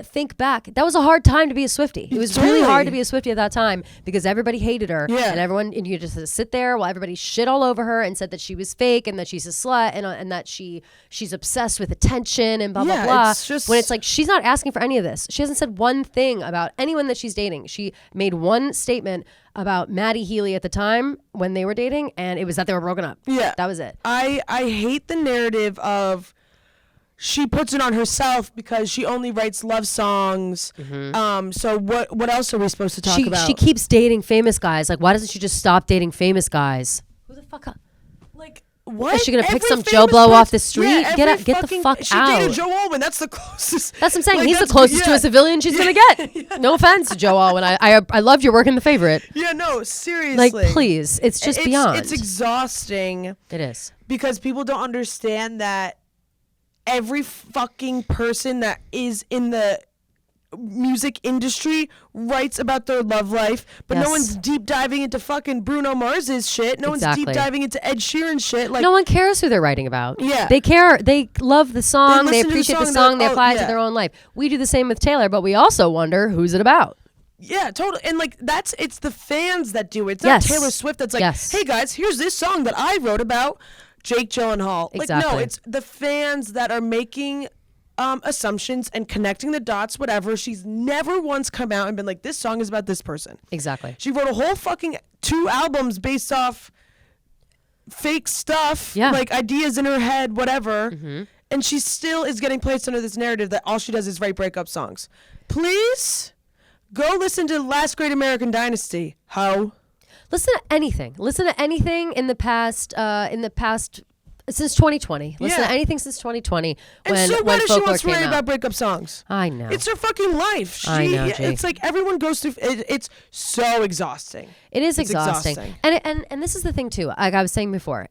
think back. That was a hard time to be a Swiftie. It was really hard to be a Swiftie at that time because everybody hated her. Yeah. And you just sit there while everybody shit all over her and said that she was fake and that she's a slut and that she's obsessed with attention and blah, blah, blah. When it's like, she's not asking for any of this. She hasn't said one thing about anyone that she's dating. She made one statement about Maddie Healy at the time when they were dating, and it was that they were broken up. Yeah. That was it. I hate the narrative of she puts it on herself because she only writes love songs. So what else are we supposed to talk about? She keeps dating famous guys. Like, why doesn't she just stop dating famous guys? Who the fuck? Like, what? Is she gonna pick some Joe Blow off the street? Yeah, get the fuck she out. She dated Joe Alwyn. That's the closest. That's what I'm saying. Like, he's the closest to a civilian she's gonna get. No offense, Joe Alwyn. I loved your work in The Favorite. Yeah, no, seriously. Like, please, it's just beyond. It's exhausting. It is because people don't understand that. Every fucking person that is in the music industry writes about their love life, but no one's deep diving into fucking Bruno Mars's shit. No one's deep diving into Ed Sheeran's shit. Like, no one cares who they're writing about. Yeah. They care. They love the song. They appreciate the song. They apply it to their own life. We do the same with Taylor, but we also wonder who's it about. Yeah, totally. And like it's the fans that do it. It's not Taylor Swift that's like, hey guys, here's this song that I wrote about Jake Gyllenhaal. Exactly. Like, no, it's the fans that are making assumptions and connecting the dots, whatever. She's never once come out and been like, this song is about this person. Exactly. She wrote a whole fucking 2 albums based off fake stuff, like ideas in her head, whatever. and she still is getting placed under this narrative that all she does is write breakup songs. Please go listen to Last Great American Dynasty. Ho. Listen to anything. Listen to anything in the past. Since 2020. Listen to anything since 2020 and so what if she wants to write about breakup songs? I know. It's her fucking life. I know, G. It's like everyone goes through it's so exhausting. It's exhausting. And this is the thing too. Like I was saying before,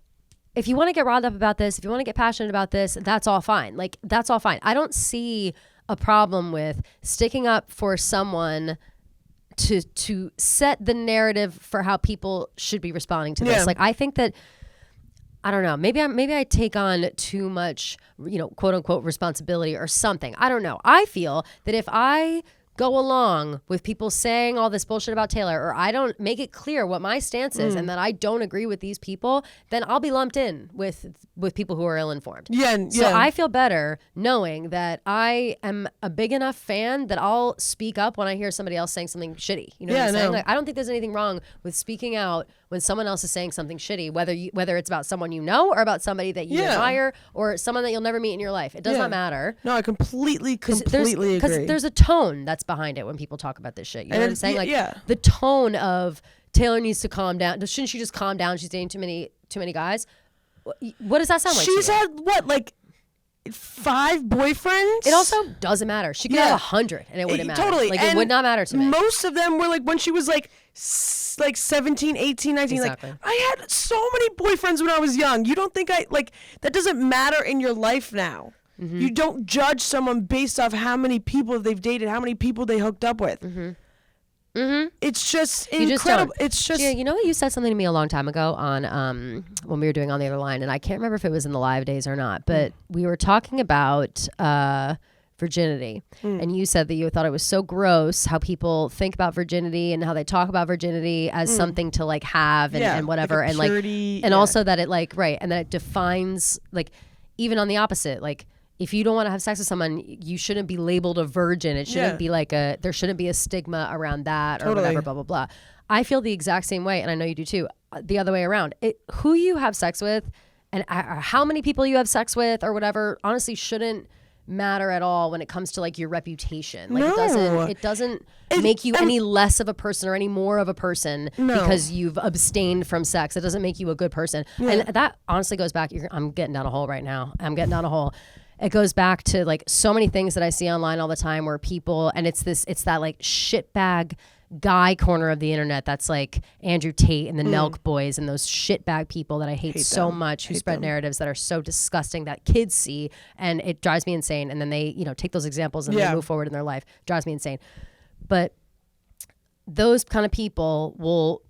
if you want to get riled up about this, if you want to get passionate about this, that's all fine. Like that's all fine. I don't see a problem with sticking up for someone to set the narrative for how people should be responding to this. Like I think that I don't know. Maybe I take on too much, quote unquote responsibility or something. I don't know. I feel that if I go along with people saying all this bullshit about Taylor, or I don't make it clear what my stance is and that I don't agree with these people, then I'll be lumped in with people who are ill-informed. So I feel better knowing that I am a big enough fan that I'll speak up when I hear somebody else saying something shitty. You know what I'm saying? Like, I don't think there's anything wrong with speaking out when someone else is saying something shitty, whether it's about someone you know or about somebody that you admire or someone that you'll never meet in your life. It does not matter. No, I completely agree. Because there's a tone that's behind it when people talk about this shit. You know what I'm saying? The tone of Taylor needs to calm down. Shouldn't she just calm down? She's dating too many guys. What does that sound like? She's had what, 5 boyfriends? It also doesn't matter. She could have 100 and it wouldn't matter. Totally. Like it would not matter to me. Most of them were when she was 17, 18, 19. Exactly. I had so many boyfriends when I was young. You don't think that doesn't matter in your life now. Mm-hmm. You don't judge someone based off how many people they've dated, how many people they hooked up with. Mm-hmm. Mm-hmm. It's just incredible. It's just you know what, you said something to me a long time ago on when we were doing On the Other Line, and I can't remember if it was in the live days or not, but we were talking about virginity, and you said that you thought it was so gross how people think about virginity and how they talk about virginity as something to have and whatever, and purity, and also that it and that it defines even on the opposite, if you don't want to have sex with someone, you shouldn't be labeled a virgin. It shouldn't be there shouldn't be a stigma around that or whatever, blah, blah, blah. I feel the exact same way, and I know you do too, the other way around. Who you have sex with and how many people you have sex with or whatever, honestly, shouldn't matter at all when it comes to your reputation. It doesn't make you any less of a person or any more of a person because you've abstained from sex. It doesn't make you a good person. And that honestly goes back, I'm getting down a hole right now. It goes back to so many things that I see online all the time where people, and it's that shitbag guy corner of the internet that's Andrew Tate and the Nelk boys and those shitbag people that I hate so much, who spread narratives that are so disgusting that kids see, and it drives me insane. And then they take those examples and they move forward in their life. It drives me insane. But those kind of people will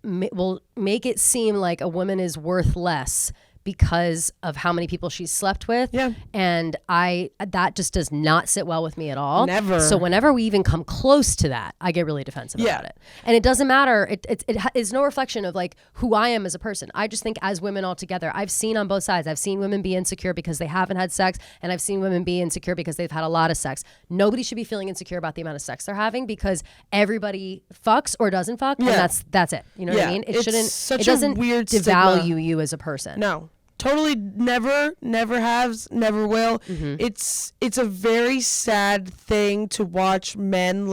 make it seem like a woman is worth less because of how many people she's slept with. Yeah. And that just does not sit well with me at all. Never. So whenever we even come close to that, I get really defensive about it. And it doesn't matter. It is no reflection of who I am as a person. I just think as women all together, I've seen on both sides. I've seen women be insecure because they haven't had sex, and I've seen women be insecure because they've had a lot of sex. Nobody should be feeling insecure about the amount of sex they're having because everybody fucks or doesn't fuck, and that's it. You know what I mean? It doesn't devalue you as a person. No. Totally never has, never will. Mm-hmm. It's a very sad thing to watch men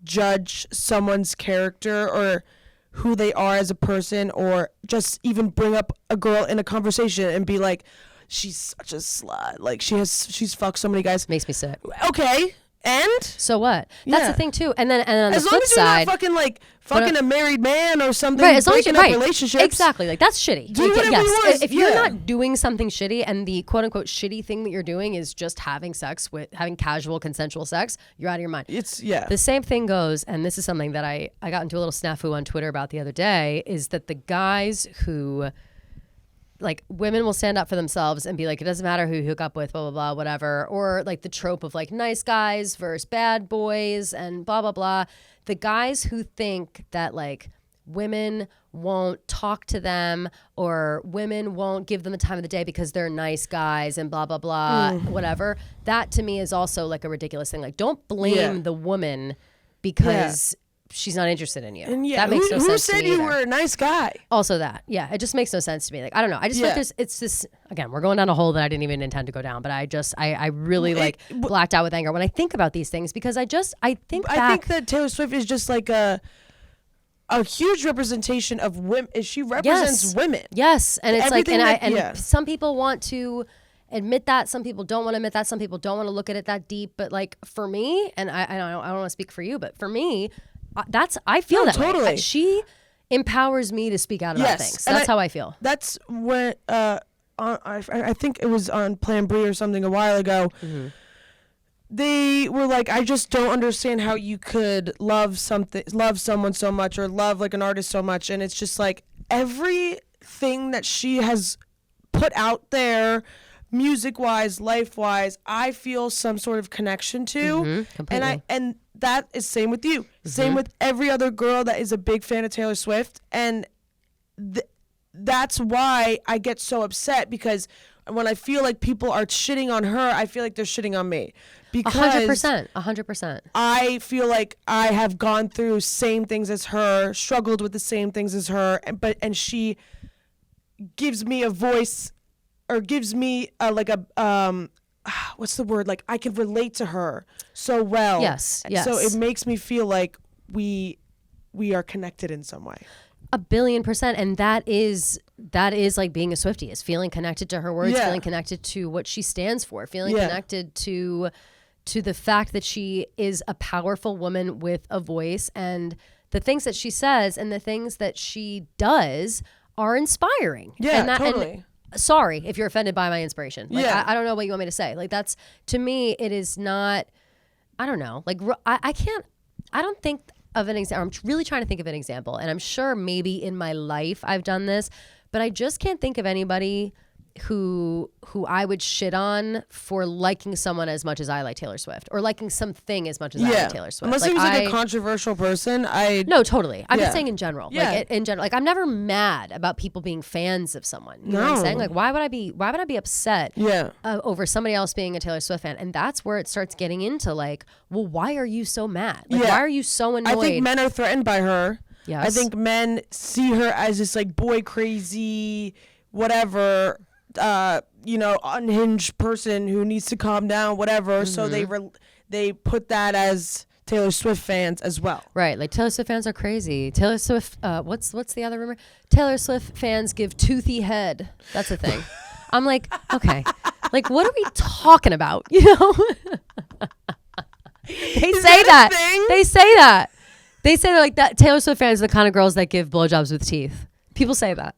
judge someone's character or who they are as a person, or just even bring up a girl in a conversation and be like, she's such a slut. She's fucked so many guys. Makes me sick. Okay. And so what? That's the thing too. And on as the long flip as you're side, not fucking a married man or something, right? As long as you're breaking up relationships, exactly. That's shitty. Do whatever you want. If you're not doing something shitty, and the quote unquote shitty thing that you're doing is just having casual consensual sex, you're out of your mind. The same thing goes, and this is something that I got into a little snafu on Twitter about the other day, is that the guys who women will stand up for themselves and be like, it doesn't matter who you hook up with, blah, blah, blah, whatever. Or the trope of nice guys versus bad boys and blah, blah, blah. The guys who think that women won't talk to them or women won't give them the time of the day because they're nice guys and blah, blah, blah, whatever. That to me is also a ridiculous thing. Don't blame the woman because she's not interested in you. And that makes no sense to me. Who said you were a nice guy? Also that. Yeah, it just makes no sense to me. Like, I don't know. I just feel like it's this, again, we're going down a hole that I didn't even intend to go down, but I really blacked out with anger when I think about these things, because I think that Taylor Swift is just like a huge representation of women. She represents women. Yes. And it's like, some people want to admit that, some people don't want to admit that, some people don't want to look at it that deep, but like for me, and I don't want to speak for you, but for me, I feel that totally way. She empowers me to speak out about things. That's how I feel. That's when I think it was on Plan B or something a while ago. Mm-hmm. They were like, I just don't understand how you could love someone so much, or love like an artist so much. And it's just like everything that she has put out there, music wise, life wise, I feel some sort of connection to. Completely. And that is same with you. Same with every other girl that is a big fan of Taylor Swift. And that's why I get so upset, because when I feel like people are shitting on her, I feel like they're shitting on me. Because 100%. I feel like I have gone through same things as her, struggled with the same things as her, and she gives me a voice, or gives me what's the word? Like, I can relate to her so well. Yes. So it makes me feel like we are connected in some way. 1,000,000,000%. And that is like being a Swiftie, is feeling connected to her words, feeling connected to what she stands for, feeling connected to the fact that she is a powerful woman with a voice, and the things that she says and the things that she does are inspiring. Totally. And sorry if you're offended by my inspiration. Like, I don't know what you want me to say. Like, that's, to me, it is not, I don't know. Like, I don't think of an example. I'm really trying to think of an example, and I'm sure maybe in my life I've done this, but I just can't think of anybody who I would shit on for liking someone as much as I like Taylor Swift, or liking something as much as I like Taylor Swift. Unless he was like a controversial person. No, totally. I'm just saying in general. Like, in general, like, I'm never mad about people being fans of someone. You know what I'm saying? Like, why would I be upset over somebody else being a Taylor Swift fan? And that's where it starts getting into like, well, why are you so mad? Like, why are you so annoyed? I think men are threatened by her. Yes. I think men see her as this like boy crazy, whatever, unhinged person who needs to calm down, whatever. So they put that as Taylor Swift fans as well. Right. Like, Taylor Swift fans are crazy. Taylor Swift, what's the other rumor? Taylor Swift fans give toothy head. That's a thing. I'm like, okay. Like, what are we talking about? You know? They say that. They say that. They say they're like that. Taylor Swift fans are the kind of girls that give blowjobs with teeth. People say that.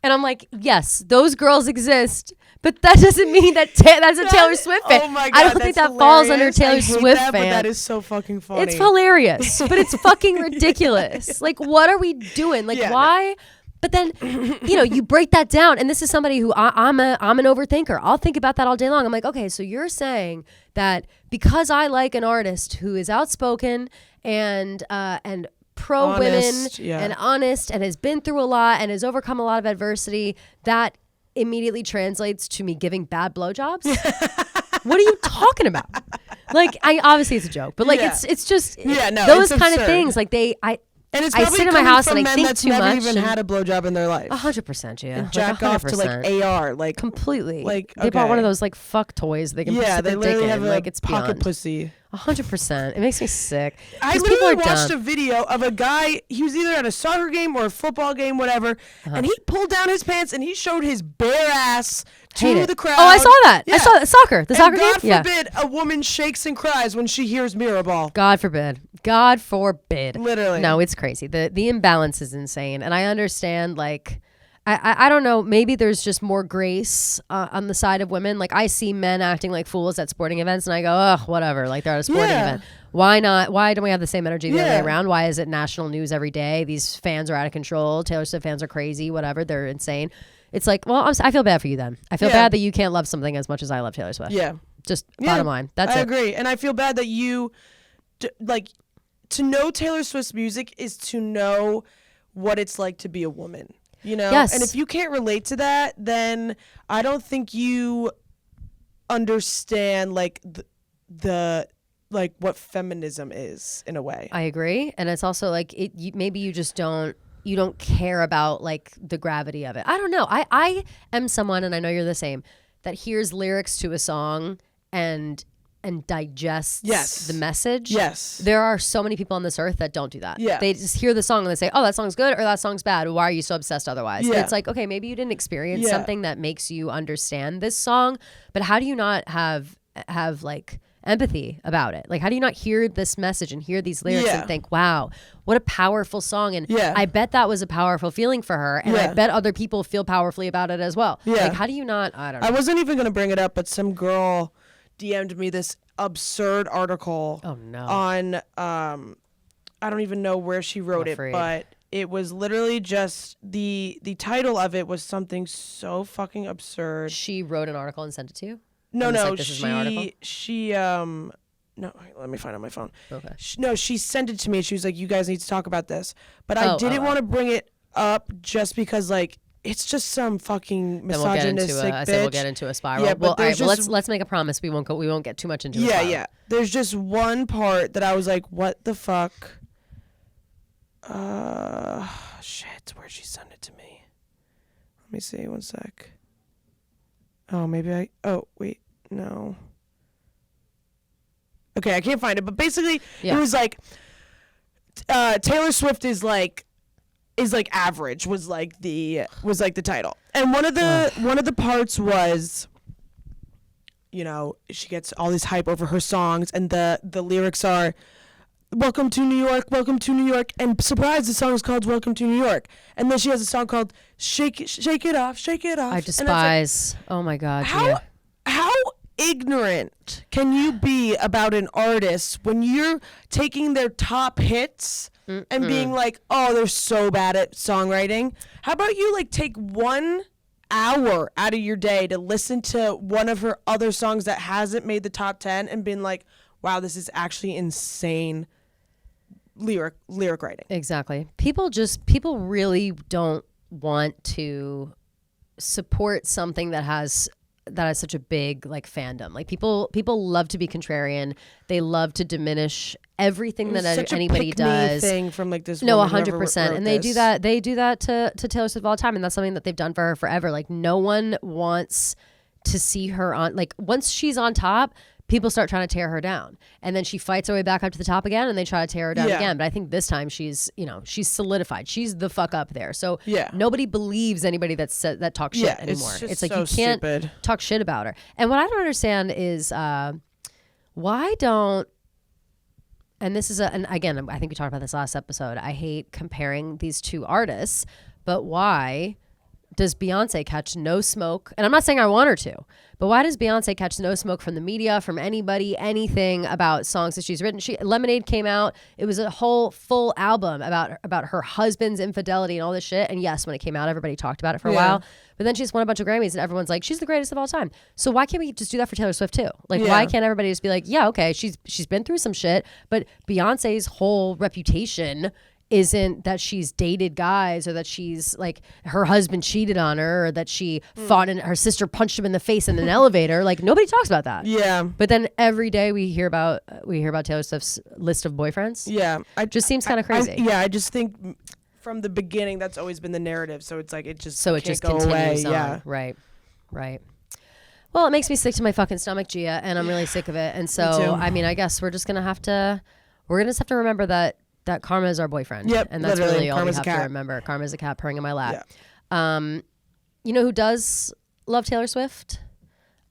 And I'm like, yes, those girls exist, but that doesn't mean that that's a Taylor Swift fan. Oh my God, I don't think that falls under Taylor Swift fan. But that is so fucking funny. It's hilarious, but it's fucking ridiculous. Like, what are we doing? Like, why? But then, you break that down, and this is somebody who I'm an overthinker. I'll think about that all day long. I'm like, okay, so you're saying that because I like an artist who is outspoken and pro-women and honest and has been through a lot and has overcome a lot of adversity, that immediately translates to me giving bad blowjobs? What are you talking about? Like, obviously it's a joke, but like it's just those kind of things. Like, and it's I sit in my house and I think that's too never much. Even had a blowjob in their life. 100%, yeah. And jack like off to like AR, like completely. Like, they bought one of those like fuck toys. They can put they their literally dick have in. a Like, it's pocket beyond. pussy. 100%. It makes me sick. I literally watched a video of a guy. He was either at a soccer game or a football game, whatever, and he pulled down his pants and he showed his bare ass to the crowd. Oh, I saw that. I saw that. Soccer. The soccer game? God forbid a woman shakes and cries when she hears Mirrorball. God forbid. God forbid. Literally. No, it's crazy. The imbalance is insane. And I understand, like, I don't know, maybe there's just more grace on the side of women. Like, I see men acting like fools at sporting events and I go, ugh, whatever. Like, they're at a sporting event. Why not? Why don't we have the same energy the other way around? Why is it national news every day? These fans are out of control. Taylor Swift fans are crazy, whatever. They're insane. It's like, well, I feel bad for you then. I feel bad that you can't love something as much as I love Taylor Swift. Yeah. Just bottom line. That's it. I agree. And I feel bad that you, like, to know Taylor Swift's music is to know what it's like to be a woman. You know? Yes. And if you can't relate to that, then I don't think you understand, like, the like what feminism is in a way. I agree. And it's also like maybe you just don't care about like the gravity of it. I don't know. I am someone, and I know you're the same, that hears lyrics to a song and digests the message. Yes. There are so many people on this earth that don't do that. Yeah. They just hear the song and they say, oh, that song's good or that song's bad. Why are you so obsessed otherwise? Yeah. And it's like, okay, maybe you didn't experience something that makes you understand this song, but how do you not have like empathy about it? Like, how do you not hear this message and hear these lyrics and think, wow, what a powerful song. And I bet that was a powerful feeling for her. And I bet other people feel powerfully about it as well. Yeah. Like, how do you not, I don't know. I wasn't even going to bring it up, but some girl DM'd me this absurd article on, I don't even know where she wrote it, but it was literally just the title of it was something so fucking absurd. She wrote an article and sent it to you? No, like, this is my article? No, let me find it on my phone. Okay. She sent it to me. She was like, you guys need to talk about this. But I didn't want to bring it up just because, like, it's just some fucking misogynistic bitch. I said we'll get into a spiral. Yeah, but let's make a promise. We won't get too much into it. Yeah. There's just one part that I was like, what the fuck? Shit, where'd she send it to me? Let me see, one sec. Oh, wait, no. Okay, I can't find it, but basically it was like Taylor Swift is like average was like the title. And one of the parts was, you know, she gets all this hype over her songs and the lyrics are welcome to New York, and surprise, the song is called Welcome to New York. And then she has a song called Shake It Off. I despise. Like, oh my God. How ignorant can you be about an artist when you're taking their top hits and being like, oh, they're so bad at songwriting? How about you like take 1 hour out of your day to listen to one of her other songs that hasn't made the top 10 and been like, wow, this is actually insane lyric writing. Exactly. People really don't want to support something that has such a big like fandom. Like people love to be contrarian. They love to diminish everything that anybody does. Thing from like this. No, 100%. And they do that. They do that to Taylor Swift all the time, and that's something that they've done for her forever. Like no one wants to see her on. Like once she's on top, people start trying to tear her down, and then she fights her way back up to the top again, and they try to tear her down again. But I think this time she's solidified. She's the fuck up there. So nobody believes anybody that talks shit anymore. It's like so you can't talk shit about her. And what I don't understand is why don't. And this is and again, I think we talked about this last episode. I hate comparing these two artists, but why does Beyonce catch no smoke? And I'm not saying I want her to, but why does Beyonce catch no smoke from the media, from anybody, anything about songs that she's written? Lemonade came out. It was a whole full album about her husband's infidelity and all this shit. And yes, when it came out, everybody talked about it for a while. But then she just won a bunch of Grammys and everyone's like, she's the greatest of all time. So why can't we just do that for Taylor Swift too? Like, why can't everybody just be like, yeah, okay, she's been through some shit, but Beyonce's whole reputation isn't that she's dated guys or that she's like her husband cheated on her or that she fought and her sister punched him in the face in an elevator. Like nobody talks about that. Yeah. But then every day we hear about Taylor Swift's list of boyfriends. Yeah. It just seems kind of crazy. I just think from the beginning that's always been the narrative. So it's like it just continues away. on. Yeah. Right. Well, it makes me sick to my fucking stomach, Gia, and I'm really sick of it. And so I mean, I guess we're just gonna have to remember that Karma is our boyfriend. Yep, and that's literally. really all Karma's we have a cat. to remember. Karma's a cat purring in my lap. Yeah. You know who does love Taylor Swift?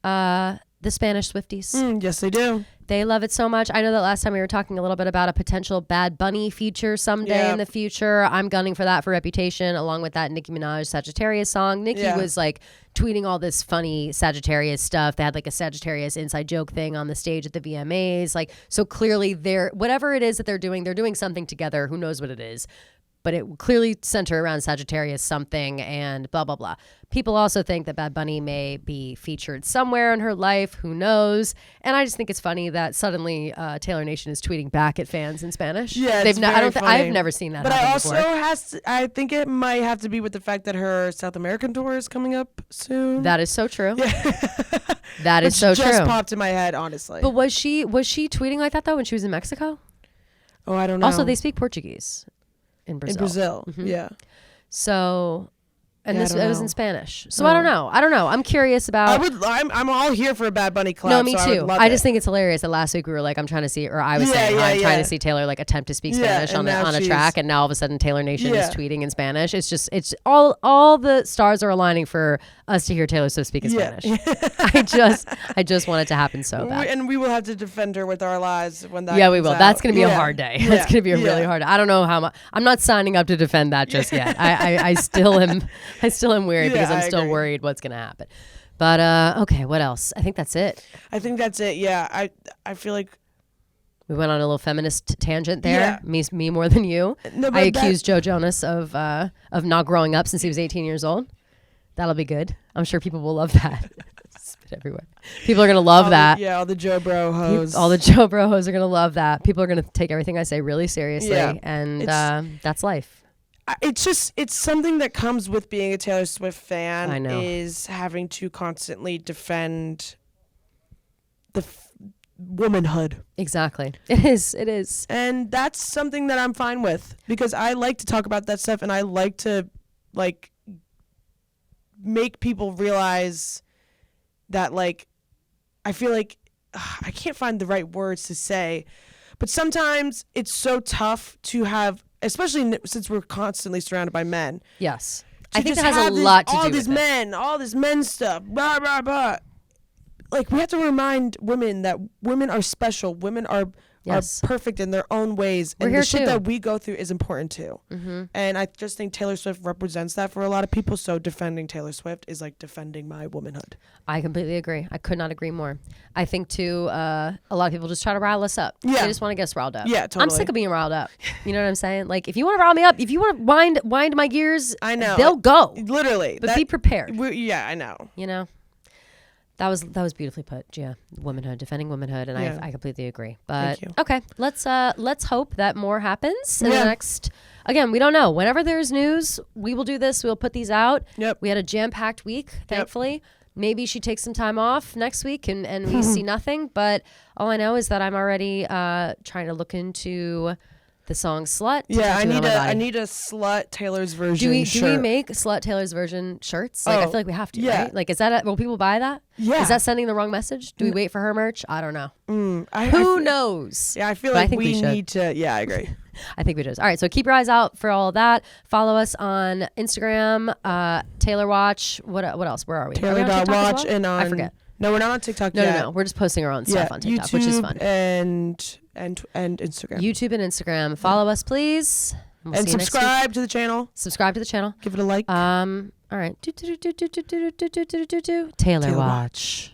The Spanish Swifties. Yes, they do. They love it so much. I know that last time we were talking a little bit about a potential Bad Bunny feature someday in the future. I'm gunning for that for Reputation, along with that Nicki Minaj Sagittarius song. Nicki was like tweeting all this funny Sagittarius stuff. They had like a Sagittarius inside joke thing on the stage at the VMAs. Like, so clearly whatever it is that they're doing something together. Who knows what it is. but it clearly center around Sagittarius something and blah, blah, blah. People also think that Bad Bunny may be featured somewhere in her life. Who knows? And I just think it's funny that suddenly Taylor Nation is tweeting back at fans in Spanish. Yeah, it's very funny. I've never seen that. But happen I also before. I think it might have to be with the fact that her South American tour is coming up soon. That is so true. Yeah. That is so true. Just popped in my head, honestly. But was she tweeting like that though when she was in Mexico? Oh, I don't know. Also, they speak Portuguese in Brazil. In Brazil, Mm-hmm. yeah. So, and Yeah, it was in Spanish. So I don't know. I'm curious about. I'm all here for a Bad Bunny collab. No, me so too. I just think it's hilarious that last week we were like, I'm trying to see, or I was saying, I'm trying to see Taylor like attempt to speak Spanish on a track, and now all of a sudden Taylor Nation is tweeting in Spanish. It's just, it's all the stars are aligning for us to hear Taylor Swift speak in Spanish. I just want it to happen so bad. And we will have to defend her with our lives when that. Yeah, we will. Out. That's going to be a hard day. That's going to be a really hard. I don't know how much. I'm not signing up to defend that just yet. I still am weary because I'm still worried what's going to happen. But okay, what else? I think that's it. I think that's it. Yeah, I feel like we went on a little feminist tangent there. Yeah. Me more than you. No, I accused Joe Jonas of not growing up since he was 18 years old. That'll be good. I'm sure people will love that. Spit everywhere. People are going to love that. All the Joe Bro hoes. All the Joe Bro hoes are going to love that. People are going to take everything I say really seriously. Yeah. And that's life. It's something that comes with being a Taylor Swift fan. I know. Is having to constantly defend the womanhood. Exactly. It is. And that's something that I'm fine with because I like to talk about that stuff and I like to make people realize that I feel like I can't find the right words to say, but sometimes it's so tough to have, especially since we're constantly surrounded by men. Yes. I think that has a lot to do with it. All this men stuff, blah, blah, blah. We have to remind women that women are special. Women are perfect in their own ways. And the shit that we go through is important too. Mm-hmm. And I just think Taylor Swift represents that for a lot of people. So defending Taylor Swift is like defending my womanhood. I completely agree. I could not agree more. I think too, a lot of people just try to rile us up. Yeah. They just want to get us riled up. Yeah, totally. I'm sick of being riled up. You know what I'm saying? If you want to rile me up, if you want to wind my gears, I know they'll go. Literally. But be prepared. Yeah, I know. You know? That was beautifully put, Gia. Womanhood, defending womanhood, and I completely agree. But okay, let's hope that more happens in the next. Again, we don't know. Whenever there's news, we will do this. We'll put these out. Yep. We had a jam-packed week, thankfully. Yep. Maybe she takes some time off next week, and we see nothing. But all I know is that I'm already trying to look into the song "Slut." Yeah, I need a Slut Taylor's version. Do we make Slut Taylor's version shirts? I feel like we have to. Yeah. Right? Is that will people buy that? Yeah. Is that sending the wrong message? Do we wait for her merch? I don't know. Who knows? Yeah, I feel like we need to. Yeah, I agree. I think we do. All right, so keep your eyes out for all of that. Follow us on Instagram, Taylor Watch. What else? Where are we? Taylor.watch and on. I forget. No, we're not on TikTok yet. No. We're just posting our own stuff on TikTok, YouTube which is fun. And Instagram. YouTube and Instagram. Follow us, please. We'll and subscribe to the channel. Subscribe to the channel. Give it a like. All right. Taylor Watch.